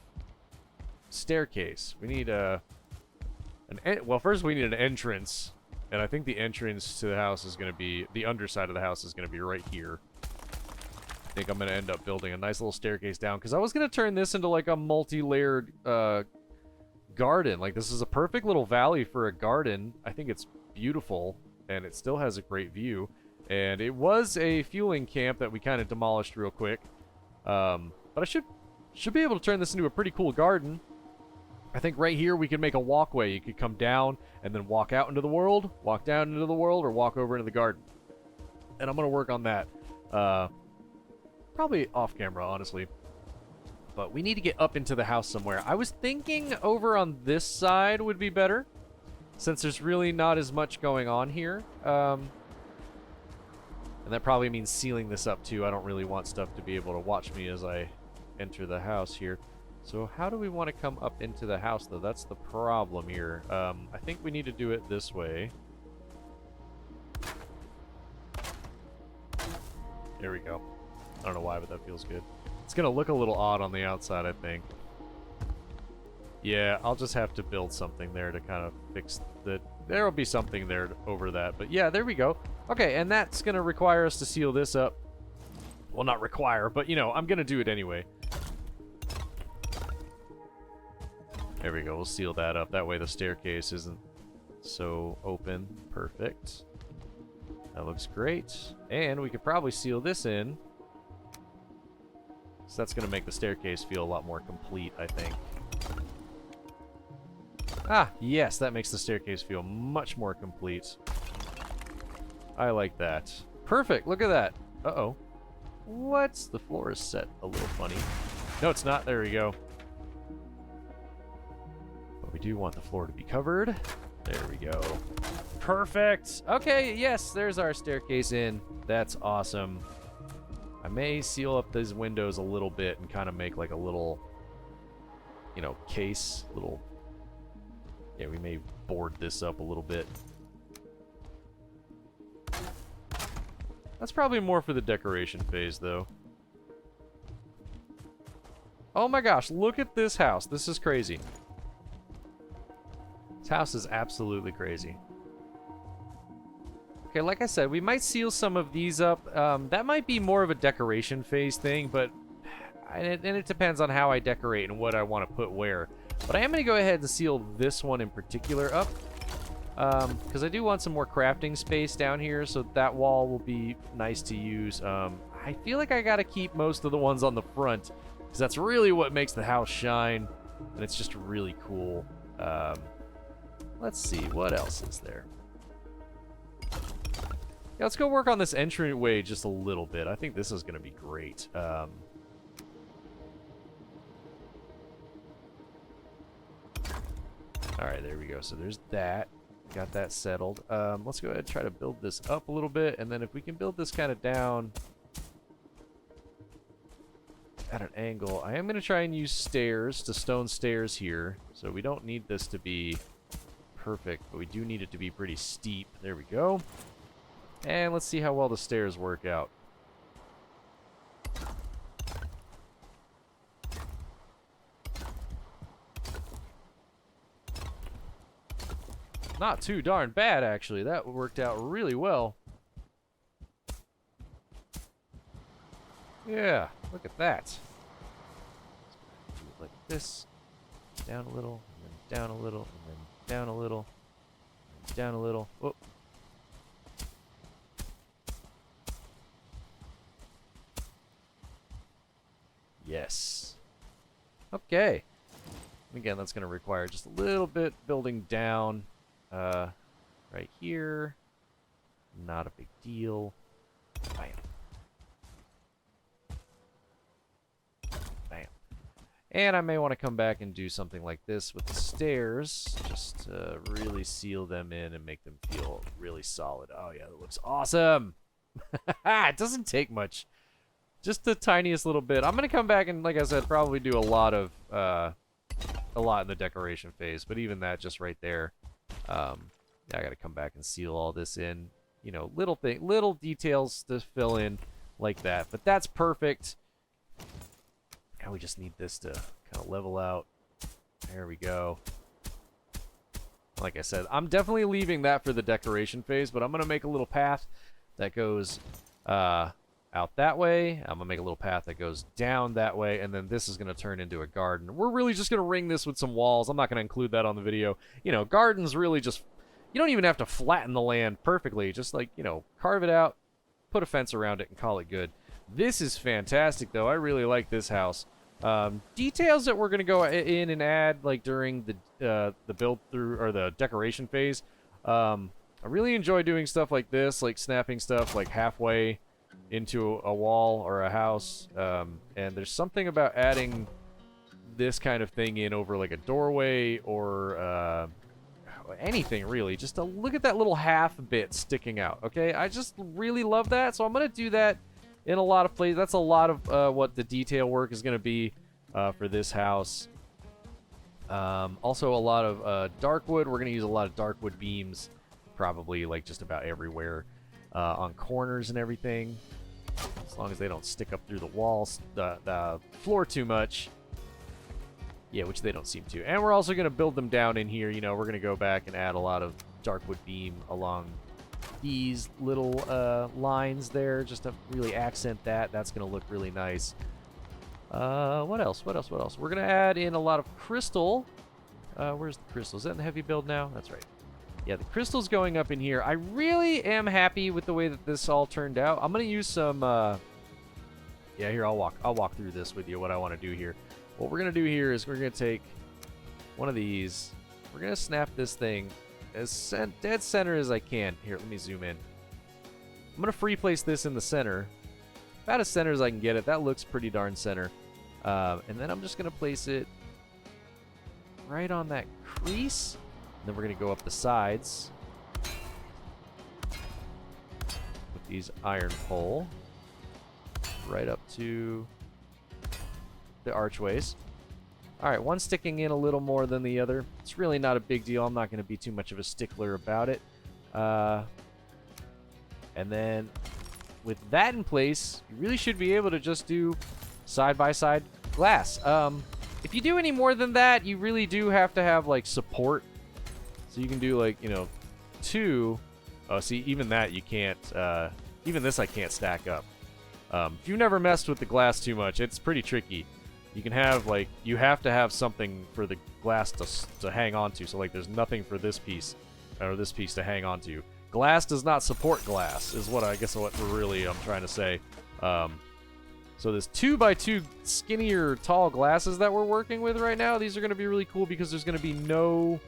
staircase. We need well, first we need an entrance. And I think the entrance to the house is going to be... The underside of the house is going to be right here. I think I'm going to end up building a nice little staircase down. Because I was going to turn this into like a multi-layered garden. Like, this is a perfect little valley for a garden. I think it's beautiful. And it still has a great view. And it was a fueling camp that we kind of demolished real quick. But I should be able to turn this into a pretty cool garden. I think right here we could make a walkway. You could come down and then walk out into the world, walk down into the world, or walk over into the garden. And I'm going to work on that. Probably off camera, honestly. But we need to get up into the house somewhere. I was thinking over on this side would be better, since there's really not as much going on here. And that probably means sealing this up too. I don't really want stuff to be able to watch me as I enter the house here. So how do we want to come up into the house though? That's the problem here. I think we need to do it this way. There we go. I don't know why, but that feels good. It's going to look a little odd on the outside, I think. Yeah, I'll just have to build something there to kind of fix the... There'll be something there over that. But yeah, there we go. Okay, and that's going to require us to seal this up. Well, not require, but, you know, I'm going to do it anyway. There we go. We'll seal that up. That way the staircase isn't so open. Perfect. That looks great. And we could probably seal this in. So that's going to make the staircase feel a lot more complete, I think. Ah, yes, that makes the staircase feel much more complete. I like that. Perfect, look at that. Uh-oh. What? The floor is set a little funny. No, it's not. There we go. But we do want the floor to be covered. There we go. Perfect. Okay, yes, there's our staircase in. That's awesome. I may seal up these windows a little bit and kind of make like a little, you know, case, little, yeah, we may board this up a little bit. That's probably more for the decoration phase, though. Oh my gosh, look at this house. This is crazy. This house is absolutely crazy. Okay, like I said, we might seal some of these up. That might be more of a decoration phase thing, but... And it depends on how I decorate and what I want to put where. But I am going to go ahead and seal this one in particular up. Because I do want some more crafting space down here, so that wall will be nice to use. I feel like I got to keep most of the ones on the front, because that's really what makes the house shine, and it's just really cool. Let's see, what else is there? Yeah, let's go work on this entryway just a little bit. I think this is going to be great. Alright, there we go. So there's that. Got that settled. Let's go ahead and try to build this up a little bit, and then if we can build this kind of down at an angle, I am going to try and use stairs, to stone stairs here. So we don't need this to be perfect, but we do need it to be pretty steep. There we go. And let's see how well the stairs work out. Not too darn bad, actually. That worked out really well. Yeah, look at that. Do it like this. Down a little, and then down a little, and then down a little, and down a little. Whoop. Yes. Okay. Again, that's going to require just a little bit building down. Right here. Not a big deal. Bam. Bam. And I may want to come back and do something like this with the stairs, just to really seal them in and make them feel really solid. Oh yeah, that looks awesome. It doesn't take much. Just the tiniest little bit. I'm going to come back and, like I said, probably do a lot in the decoration phase, but even that just right there. Yeah, I got to come back and seal all this in. You know, little details to fill in like that. But that's perfect. Now we just need this to kind of level out. There we go. Like I said, I'm definitely leaving that for the decoration phase, but I'm going to make a little path that goes out that way. I'm going to make a little path that goes down that way, and then this is going to turn into a garden. We're really just going to ring this with some walls. I'm not going to include that on the video. You know, gardens really just... You don't even have to flatten the land perfectly. Just, like, you know, carve it out, put a fence around it, and call it good. This is fantastic, though. I really like this house. Details that we're going to go in and add, like, during the build through, or the decoration phase. I really enjoy doing stuff like this, like snapping stuff, like, halfway into a wall or a house, and there's something about adding this kind of thing in over like a doorway or anything really, just to look at that little half bit sticking out. Okay, I just really love that, so I'm gonna do that in a lot of places. That's a lot of what the detail work is gonna be for this house. Also a lot of dark wood. We're gonna use a lot of dark wood beams, probably like just about everywhere, on corners and everything. As long as they don't stick up through the walls, the floor too much. Yeah, which they don't seem to. And we're also going to build them down in here. You know, we're going to go back and add a lot of dark wood beam along these little lines there, just to really accent that. That's going to look really nice. What else? What else? What else? We're going to add in a lot of crystal. Where's the crystal? Is that in the heavy build now? That's right. Yeah, the crystal's going up in here. I really am happy with the way that this all turned out. I'm going to use some... Yeah, here, I'll walk through this with you, what I want to do here. What we're going to do here is we're going to take one of these. We're going to snap this thing as dead center as I can. Here, let me zoom in. I'm going to free place this in the center. About as center as I can get it. That looks pretty darn center. And then I'm just going to place it right on that crease. And then we're going to go up the sides with these iron pole. right up to the archways. All right, one sticking in a little more than the other. It's really not a big deal. I'm not going to be too much of a stickler about it. And then with that in place, you really should be able to just do side-by-side glass. If you do any more than that, you really do have to have, like, support. So you can do, like, you know, 2. Oh, see, even that you can't, even this I can't stack up. If you've never messed with the glass too much, it's pretty tricky. You can have, like, you have to have something for the glass to hang on to. So, like, there's nothing for this piece, or this piece to hang on to. Glass does not support glass, is what I guess what really I'm trying to say. So this 2x2 skinnier tall glasses that we're working with right now, these are going to be really cool because there's going to be no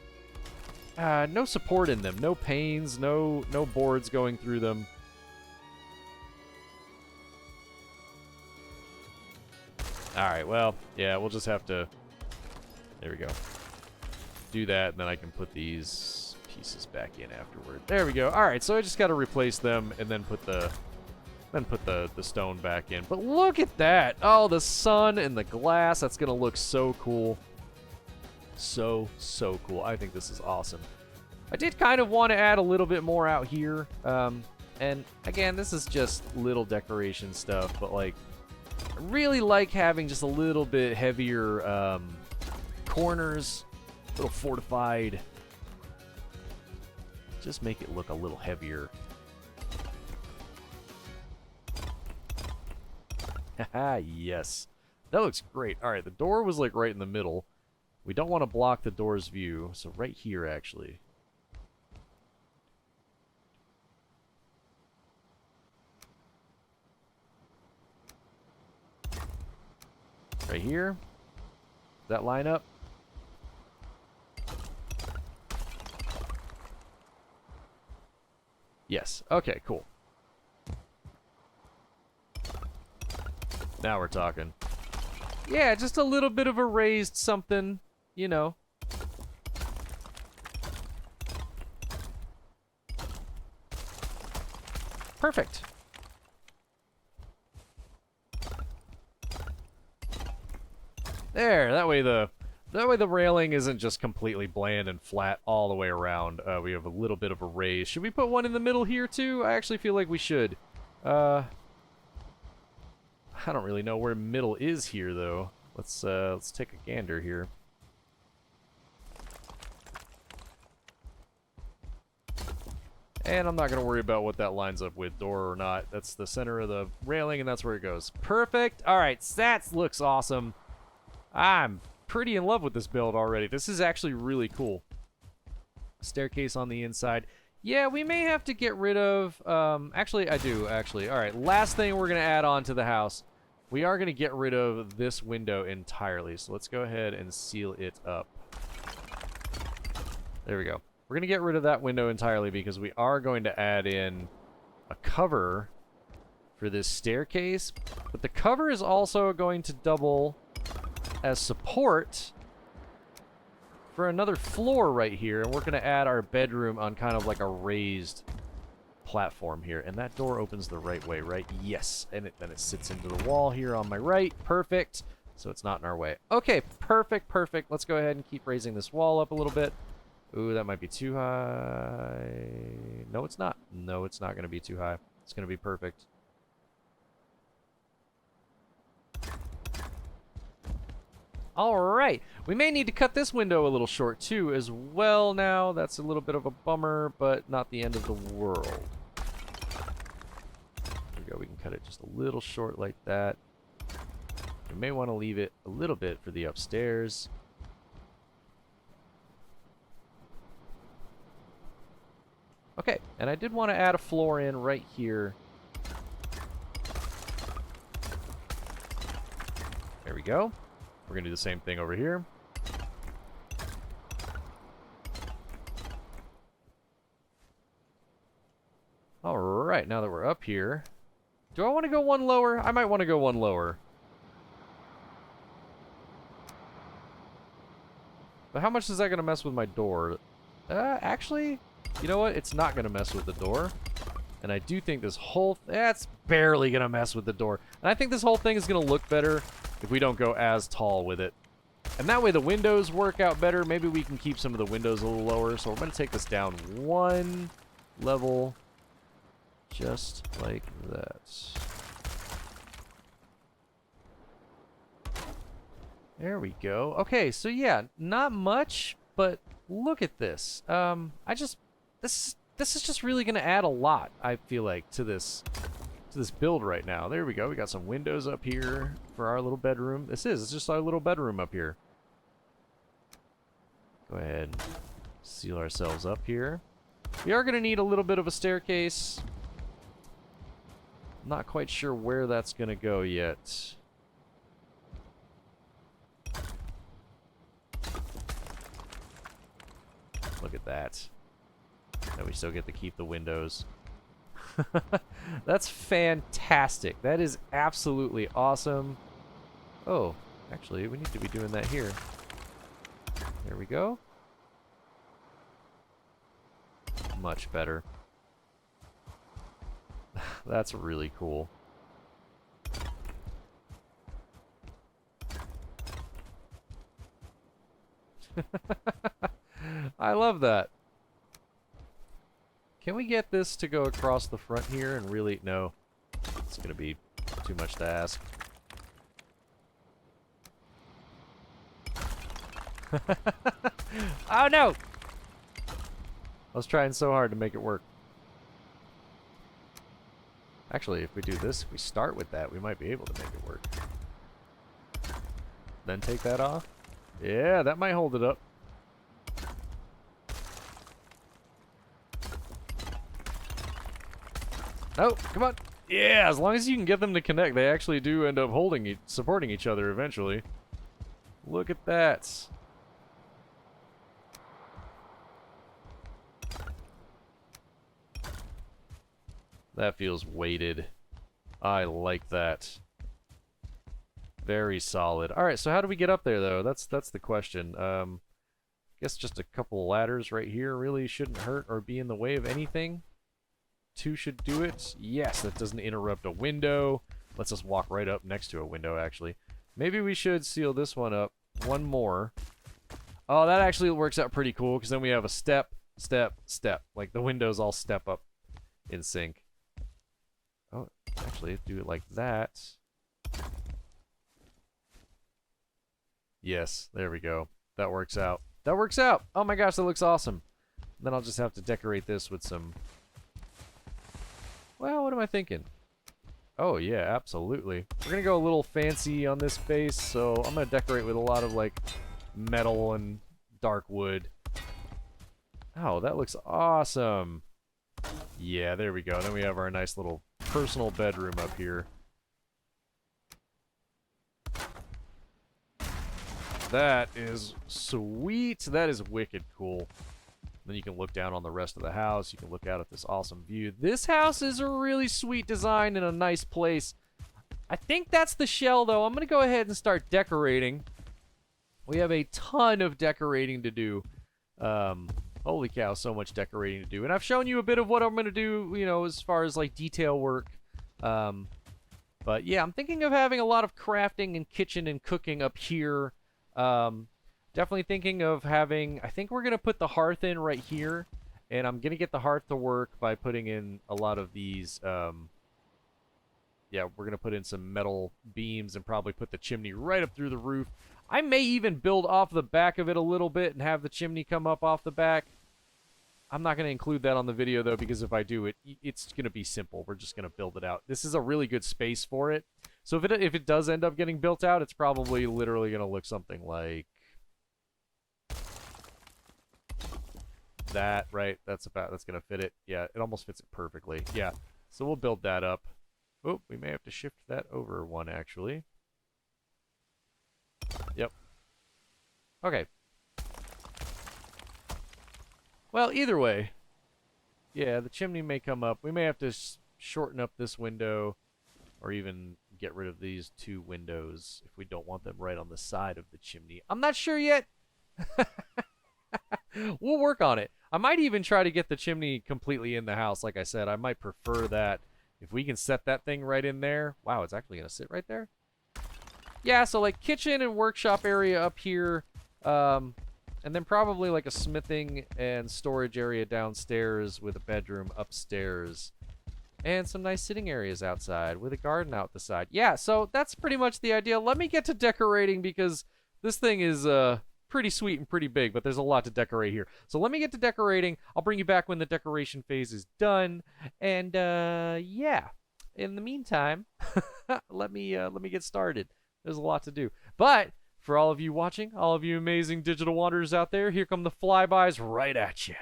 support in them, no panes, no boards going through them. All right, well, yeah, we'll just have to, there we go, do that, and then I can put these pieces back in afterward. There we go. All right, so I just got to replace them and then put the stone back in. But look at that. Oh, the sun and the glass. That's going to look so cool. So cool. I think this is awesome. I did kind of want to add a little bit more out here. And again, this is just little decoration stuff, but like, I really like having just a little bit heavier corners, a little fortified. Just make it look a little heavier. Haha, yes. That looks great. All right, the door was like right in the middle. We don't want to block the door's view, so right here, actually. Right here. Does that line up? Yes. Okay, cool. Now we're talking. Yeah, just a little bit of a raised something, you know. Perfect. There, that way the railing isn't just completely bland and flat all the way around. We have a little bit of a raise. Should we put one in the middle here too? I actually feel like we should. I don't really know where middle is here though. Let's take a gander here. And I'm not going to worry about what that lines up with, door or not. That's the center of the railing, and that's where it goes. Perfect. All right, that looks awesome. I'm pretty in love with this build already. This is actually really cool. Staircase on the inside. Yeah, we may have to get rid of... actually, I do, actually. All right, last thing we're going to add on to the house. We are going to get rid of this window entirely. So let's go ahead and seal it up. There we go. We're going to get rid of that window entirely because we are going to add in a cover for this staircase. But the cover is also going to double as support for another floor right here. And we're going to add our bedroom on kind of like a raised platform here. And that door opens the right way, right? Yes. And then it sits into the wall here on my right. Perfect. So it's not in our way. Okay, perfect, perfect. Let's go ahead and keep raising this wall up a little bit. Ooh, that might be too high. No, it's not. No, it's not going to be too high. It's going to be perfect. All right. We may need to cut this window a little short, too, as well now. That's a little bit of a bummer, but not the end of the world. There we go. We can cut it just a little short like that. We may want to leave it a little bit for the upstairs. Okay, and I did want to add a floor in right here. There we go. We're going to do the same thing over here. All right, now that we're up here, do I want to go one lower? I might want to go one lower. But how much is that going to mess with my door? Actually... You know what? It's not going to mess with the door. And I do think this whole... That's barely going to mess with the door. And I think this whole thing is going to look better if we don't go as tall with it. And that way the windows work out better. Maybe we can keep some of the windows a little lower. So we're going to take this down one level. Just like that. There we go. Okay, so yeah, not much, but look at this. This is just really going to add a lot, I feel like, to this build right now. There we go. We got some windows up here for our little bedroom. It's just our little bedroom up here. Go ahead and seal ourselves up here. We are going to need a little bit of a staircase. Not quite sure where that's going to go yet. Look at that. And we still get to keep the windows. That's fantastic. That is absolutely awesome. Oh, actually, we need to be doing that here. There we go. Much better. That's really cool. I love that. Can we get this to go across the front here and really... No. It's going to be too much to ask. Oh, no! I was trying so hard to make it work. Actually, if we do this, if we start with that, we might be able to make it work. Then take that off. Yeah, that might hold it up. Oh, come on. Yeah, as long as you can get them to connect, they actually do end up supporting each other eventually. Look at that. That feels weighted. I like that. Very solid. All right, so how do we get up there, though? That's the question. I guess just a couple ladders right here really shouldn't hurt or be in the way of anything. 2 should do it. Yes, that doesn't interrupt a window. Lets us walk right up next to a window, actually. Maybe we should seal this one up. One more. Oh, that actually works out pretty cool, because then we have a step, step, step. Like, the windows all step up in sync. Oh, actually, do it like that. Yes, there we go. That works out. That works out! Oh my gosh, that looks awesome. Then I'll just have to decorate this with some... Well, what am I thinking? Oh, yeah, absolutely. We're gonna go a little fancy on this base, so I'm gonna decorate with a lot of, like, metal and dark wood. Oh, that looks awesome. Yeah, there we go. Then we have our nice little personal bedroom up here. That is sweet. That is wicked cool. Then you can look down on the rest of the house. You can look out at this awesome view. This house is a really sweet design in a nice place. I think that's the shell, though. I'm going to go ahead and start decorating. We have a ton of decorating to do. Holy cow, so much decorating to do. And I've shown you a bit of what I'm going to do, you know, as far as, like, detail work. But, yeah, I'm thinking of having a lot of crafting and kitchen and cooking up here. Definitely thinking of having... I think we're going to put the hearth in right here. And I'm going to get the hearth to work by putting in a lot of these... yeah, we're going to put in some metal beams and probably put the chimney right up through the roof. I may even build off the back of it a little bit and have the chimney come up off the back. I'm not going to include that on the video, though, because if I do, it's going to be simple. We're just going to build it out. This is a really good space for it. So if it does end up getting built out, it's probably literally going to look something like that, right? That's going to fit it. Yeah, it almost fits it perfectly. Yeah, so we'll build that up. Oh, we may have to shift that over one, actually. Yep. Okay. Well, either way, yeah, the chimney may come up. We may have to shorten up this window or even get rid of these 2 windows if we don't want them right on the side of the chimney. I'm not sure yet. We'll work on it. I might even try to get the chimney completely in the house. Like I said, I might prefer that. If we can set that thing right in there. Wow, it's actually going to sit right there? Yeah, so like kitchen and workshop area up here. And then probably like a smithing and storage area downstairs with a bedroom upstairs. And some nice sitting areas outside with a garden out the side. Yeah, so that's pretty much the idea. Let me get to decorating because this thing is pretty sweet and pretty big, but there's a lot to decorate here. So let me get to decorating. I'll bring you back when the decoration phase is done. And yeah, in the meantime, let me get started. There's a lot to do. But for all of you watching, all of you amazing digital wanderers out there, here come the flybys right at you.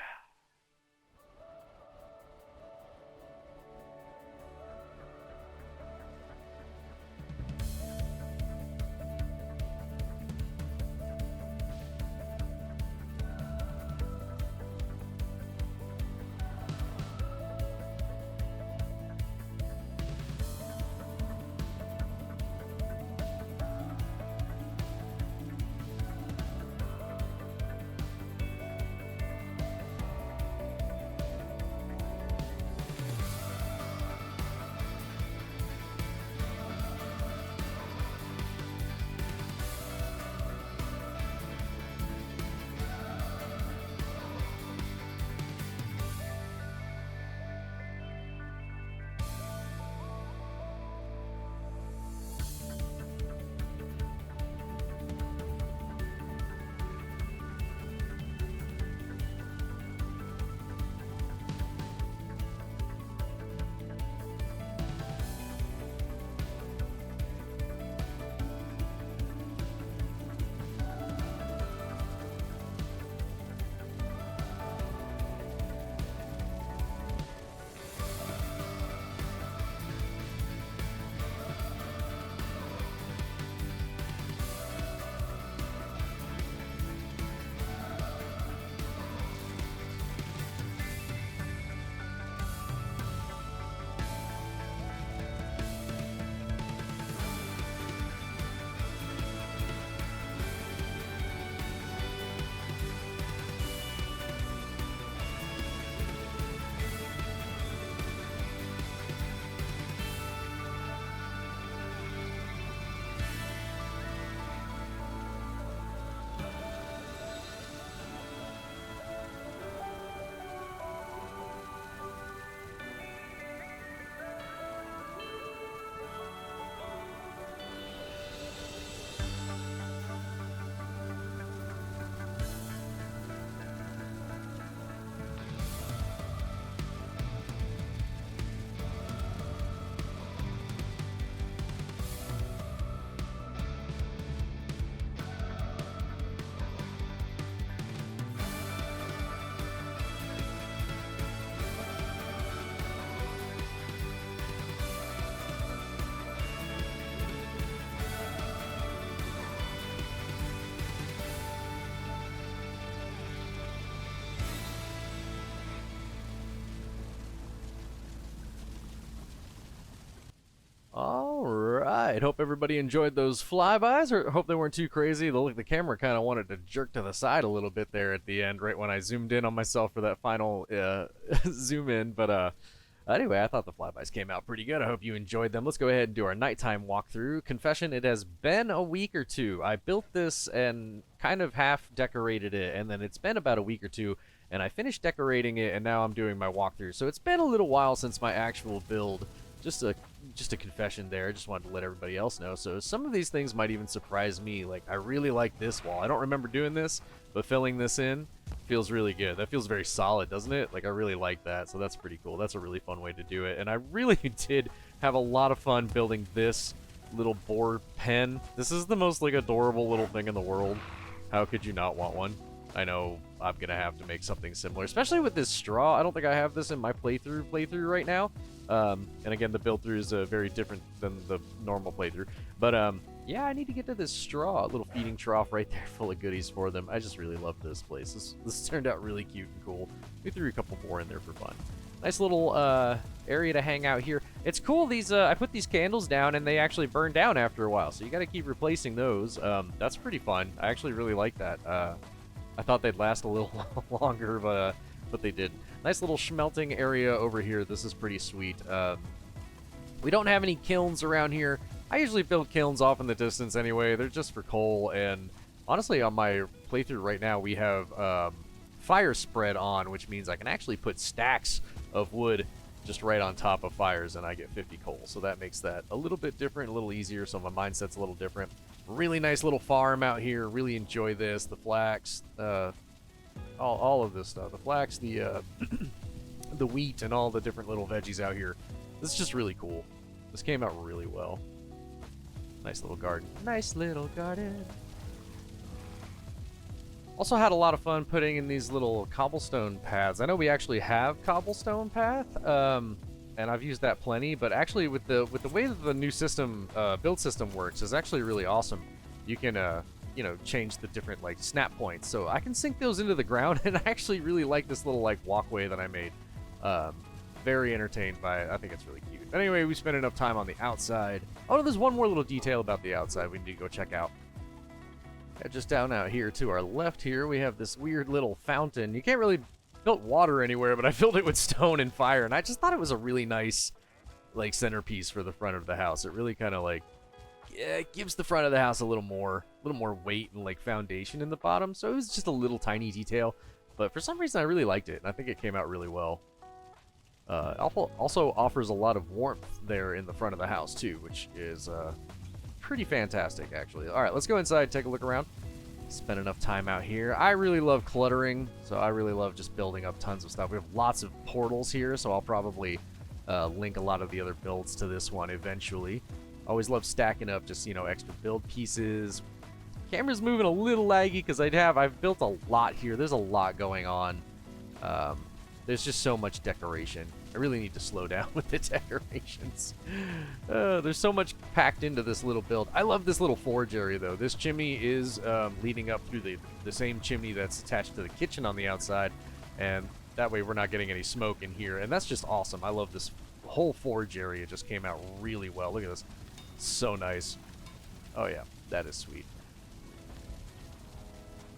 All right. Hope everybody enjoyed those flybys, or hope they weren't too crazy. The camera kind of wanted to jerk to the side a little bit there at the end, right when I zoomed in on myself for that final zoom in. But anyway, I thought the flybys came out pretty good. I hope you enjoyed them. Let's go ahead and do our nighttime walkthrough. Confession, it has been a week or two. I built this and kind of half decorated it, and then it's been about a week or two, and I finished decorating it, and now I'm doing my walkthrough. So it's been a little while since my actual build. Just a confession there. I just wanted to let everybody else know. So some of these things might even surprise me. Like, I really like this wall. I don't remember doing this, but filling this in feels really good. That feels very solid, doesn't it? Like, I really like that. So that's pretty cool. That's a really fun way to do it. And I really did have a lot of fun building this little boar pen. This is the most, like, adorable little thing in the world. How could you not want one? I know I'm going to have to make something similar, especially with this straw. I don't think I have this in my playthrough right now. And again, the build through is very different than the normal playthrough. But yeah, I need to get to this straw, a little feeding trough right there full of goodies for them. I just really love this place. This turned out really cute and cool. We threw a couple more in there for fun. Nice little area to hang out here. It's cool. These I put these candles down and they actually burn down after a while, so you got to keep replacing those. That's pretty fun. I actually really like that. I thought they'd last a little longer, but but they did. Nice little smelting area over here. This is pretty sweet. We don't have any kilns around here. I usually build kilns off in the distance anyway. They're just for coal, and honestly, on my playthrough right now, we have fire spread on, which means I can actually put stacks of wood just right on top of fires, and I get 50 coal. So that makes that a little bit different, a little easier, so my mindset's a little different. Really nice little farm out here. Really enjoy this. The flax, all of this stuff. The flax, the the wheat, and all the different little veggies out here. This is just really cool. This came out really well. Nice little garden. Nice little garden. Also had a lot of fun putting in these little cobblestone paths. I know we actually have cobblestone path, and I've used that plenty. But actually, with the way that the new system build system works, is actually really awesome. You can you know, change the different like snap points, so I can sink those into the ground. And I actually really like this little like walkway that I made. Very entertained by it. I think it's really cute. But anyway, we spent enough time on the outside. Oh, no, there's one more little detail about the outside we need to go check out. Yeah, just down out here to our left here, we have this weird little fountain. You can't really build water anywhere, but I filled it with stone and fire, and I just thought it was a really nice like centerpiece for the front of the house. It really kind of like, yeah, it gives the front of the house a little more weight and like foundation in the bottom. So it was just a little tiny detail, but for some reason I really liked it, and I think it came out really well. Also offers a lot of warmth there in the front of the house too, which is pretty fantastic actually. All right, let's go inside, take a look around. Spend enough time out here. I really love cluttering, so I really love just building up tons of stuff. We have lots of portals here, so I'll probably link a lot of the other builds to this one eventually. Always love stacking up just, you know, extra build pieces. Camera's moving a little laggy because I've built a lot here. There's a lot going on. There's just so much decoration. I really need to slow down with the decorations. There's so much packed into this little build. I love this little forge area, though. This chimney is leading up through the same chimney that's attached to the kitchen on the outside, and that way we're not getting any smoke in here, and that's just awesome. I love this whole forge area. Just came out really well. Look at this. So nice. Oh, yeah. That is sweet.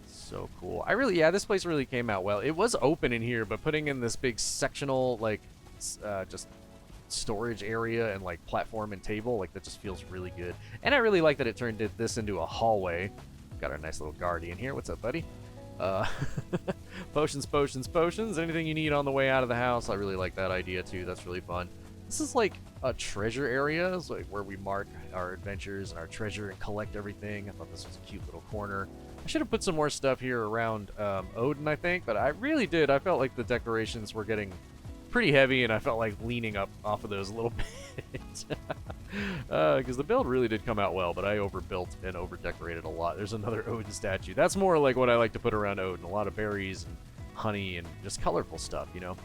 So cool. Yeah, this place really came out well. It was open in here, but putting in this big sectional, like, just storage area and, like, platform and table, like, that just feels really good. And I really like that it turned this into a hallway. Got our nice little guardian here. What's up, buddy? Potions, potions, potions. Anything you need on the way out of the house. I really like that idea, too. That's really fun. This is, like, a treasure area. It's, like, where we mark our adventures and our treasure and collect everything. I thought this was a cute little corner. I should have put some more stuff here around Odin, I think, but I really did. I felt like the decorations were getting pretty heavy, and I felt like leaning up off of those a little bit. Because the build really did come out well, but I overbuilt and overdecorated a lot. There's another Odin statue. That's more like what I like to put around Odin. A lot of berries and honey and just colorful stuff, you know?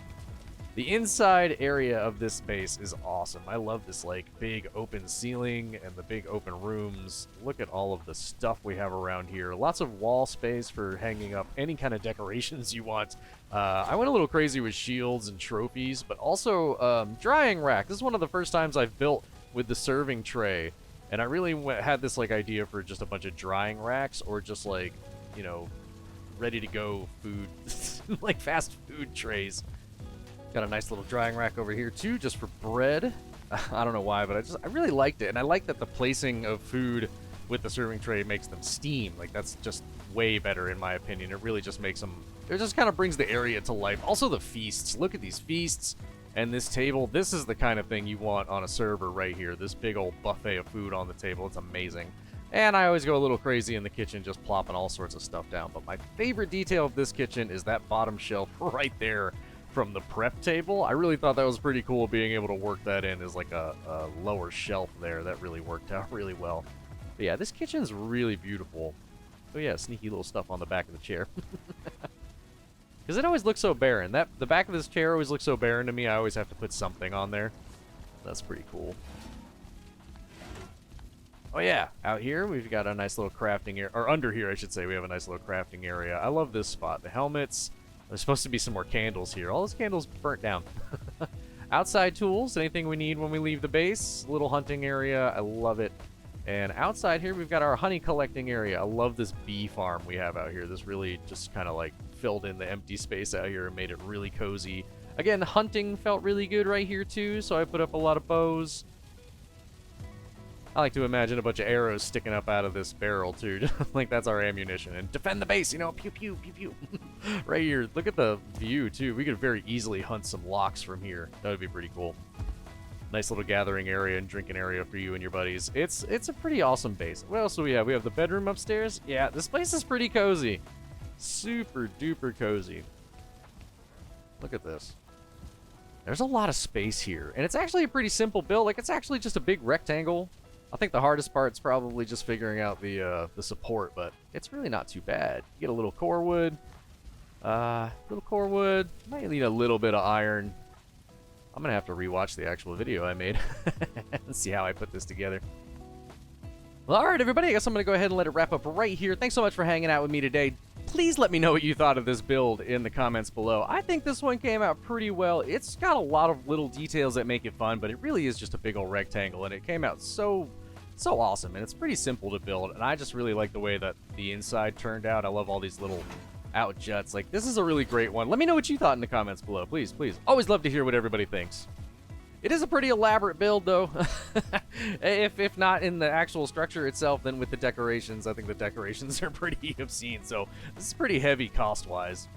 The inside area of this base is awesome. I love this like big open ceiling and the big open rooms. Look at all of the stuff we have around here. Lots of wall space for hanging up any kind of decorations you want. I went a little crazy with shields and trophies, but also drying rack. This is one of the first times I've built with the serving tray, and I really had this like idea for just a bunch of drying racks, or just like, you know, ready to go food, like fast food trays. Got a nice little drying rack over here too, just for bread. I don't know why, but I really liked it, and I like that the placing of food with the serving tray makes them steam. Like, that's just way better in my opinion. It really just makes them, it just kind of brings the area to life. Also the feasts. Look at these feasts and this table. This is the kind of thing you want on a server right here. This big old buffet of food on the table. It's amazing. And I always go a little crazy in the kitchen, just plopping all sorts of stuff down. But my favorite detail of this kitchen is that bottom shelf right there from the prep table. I really thought that was pretty cool, being able to work that in as like a lower shelf there. That really worked out really well. But yeah, this kitchen's really beautiful. Oh yeah, sneaky little stuff on the back of the chair. Because it always looks so barren. The back of this chair always looks so barren to me. I always have to put something on there. That's pretty cool. Oh yeah, out here we've got a nice little crafting area, or under here I should say, we have a nice little crafting area. I love this spot. The helmets. There's supposed to be some more candles here. All those candles burnt down. Outside tools, anything we need when we leave the base. Little hunting area. I love it. And outside here, we've got our honey collecting area. I love this bee farm we have out here. This really just kind of like filled in the empty space out here and made it really cozy. Again, hunting felt really good right here too, so I put up a lot of bows. I like to imagine a bunch of arrows sticking up out of this barrel too. Like that's our ammunition. And defend the base, you know, pew pew pew pew. Right here, look at the view too. We could very easily hunt some locks from here. That would be pretty cool. Nice little gathering area and drinking area for you and your buddies. It's a pretty awesome base. What else do we have? We have the bedroom upstairs. Yeah, this place is pretty cozy. Super duper cozy. Look at this. There's a lot of space here, and it's actually a pretty simple build. Like, it's actually just a big rectangle. I think the hardest part's probably just figuring out the support, but it's really not too bad. You get a little core wood. Might need a little bit of iron. I'm gonna have to rewatch the actual video I made and see how I put this together. Well, alright everybody, I guess I'm gonna go ahead and let it wrap up right here. Thanks so much for hanging out with me today. Please let me know what you thought of this build in the comments below. I think this one came out pretty well. It's got a lot of little details that make it fun, but it really is just a big old rectangle, and it came out so awesome, and it's pretty simple to build, and I just really like the way that the inside turned out. I love all these little out juts. Like, this is a really great one. Let me know what you thought in the comments below. Please, please. Always love to hear what everybody thinks. It is a pretty elaborate build, though. if not in the actual structure itself, then with the decorations. I think the decorations are pretty obscene, so this is pretty heavy cost-wise.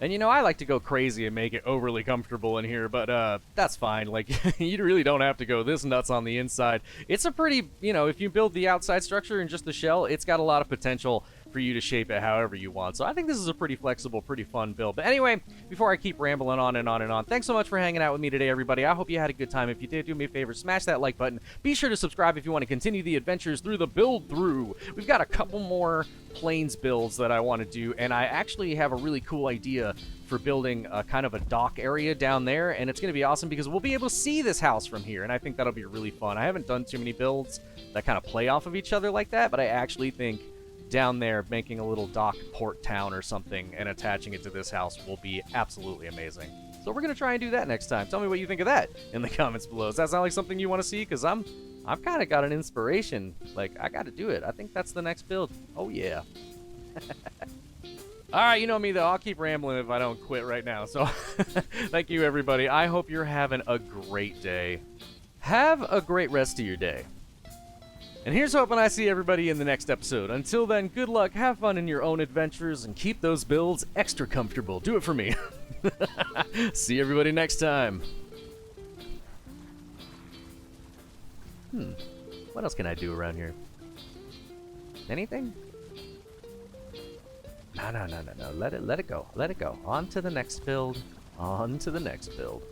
And, you know, I like to go crazy and make it overly comfortable in here, but that's fine. Like, you really don't have to go this nuts on the inside. It's a pretty, you know, if you build the outside structure and just the shell, it's got a lot of potential for you to shape it however you want. So I think this is a pretty flexible, pretty fun build. But anyway, before I keep rambling on and on and on, thanks so much for hanging out with me today, everybody. I hope you had a good time. If you did, do me a favor, smash that like button. Be sure to subscribe if you want to continue the adventures through the build through. We've got a couple more plains builds that I want to do, and I actually have a really cool idea for building a kind of a dock area down there, and it's going to be awesome because we'll be able to see this house from here, and I think that'll be really fun. I haven't done too many builds that kind of play off of each other like that, but I actually think down there making a little dock port town or something and attaching it to this house will be absolutely amazing. So we're going to try and do that next time. Tell me what you think of that in the comments below. Does that sound like something you want to see? Because I've kind of got an inspiration. Like, I got to do it. I think that's the next build. Oh, yeah. All right, you know me, though. I'll keep rambling if I don't quit right now. So thank you, everybody. I hope you're having a great day. Have a great rest of your day. And here's hoping I see everybody in the next episode. Until then, good luck, have fun in your own adventures, and keep those builds extra comfortable. Do it for me. See everybody next time. What else can I do around here? Anything? No. Let it go. Let it go. On to the next build. On to the next build.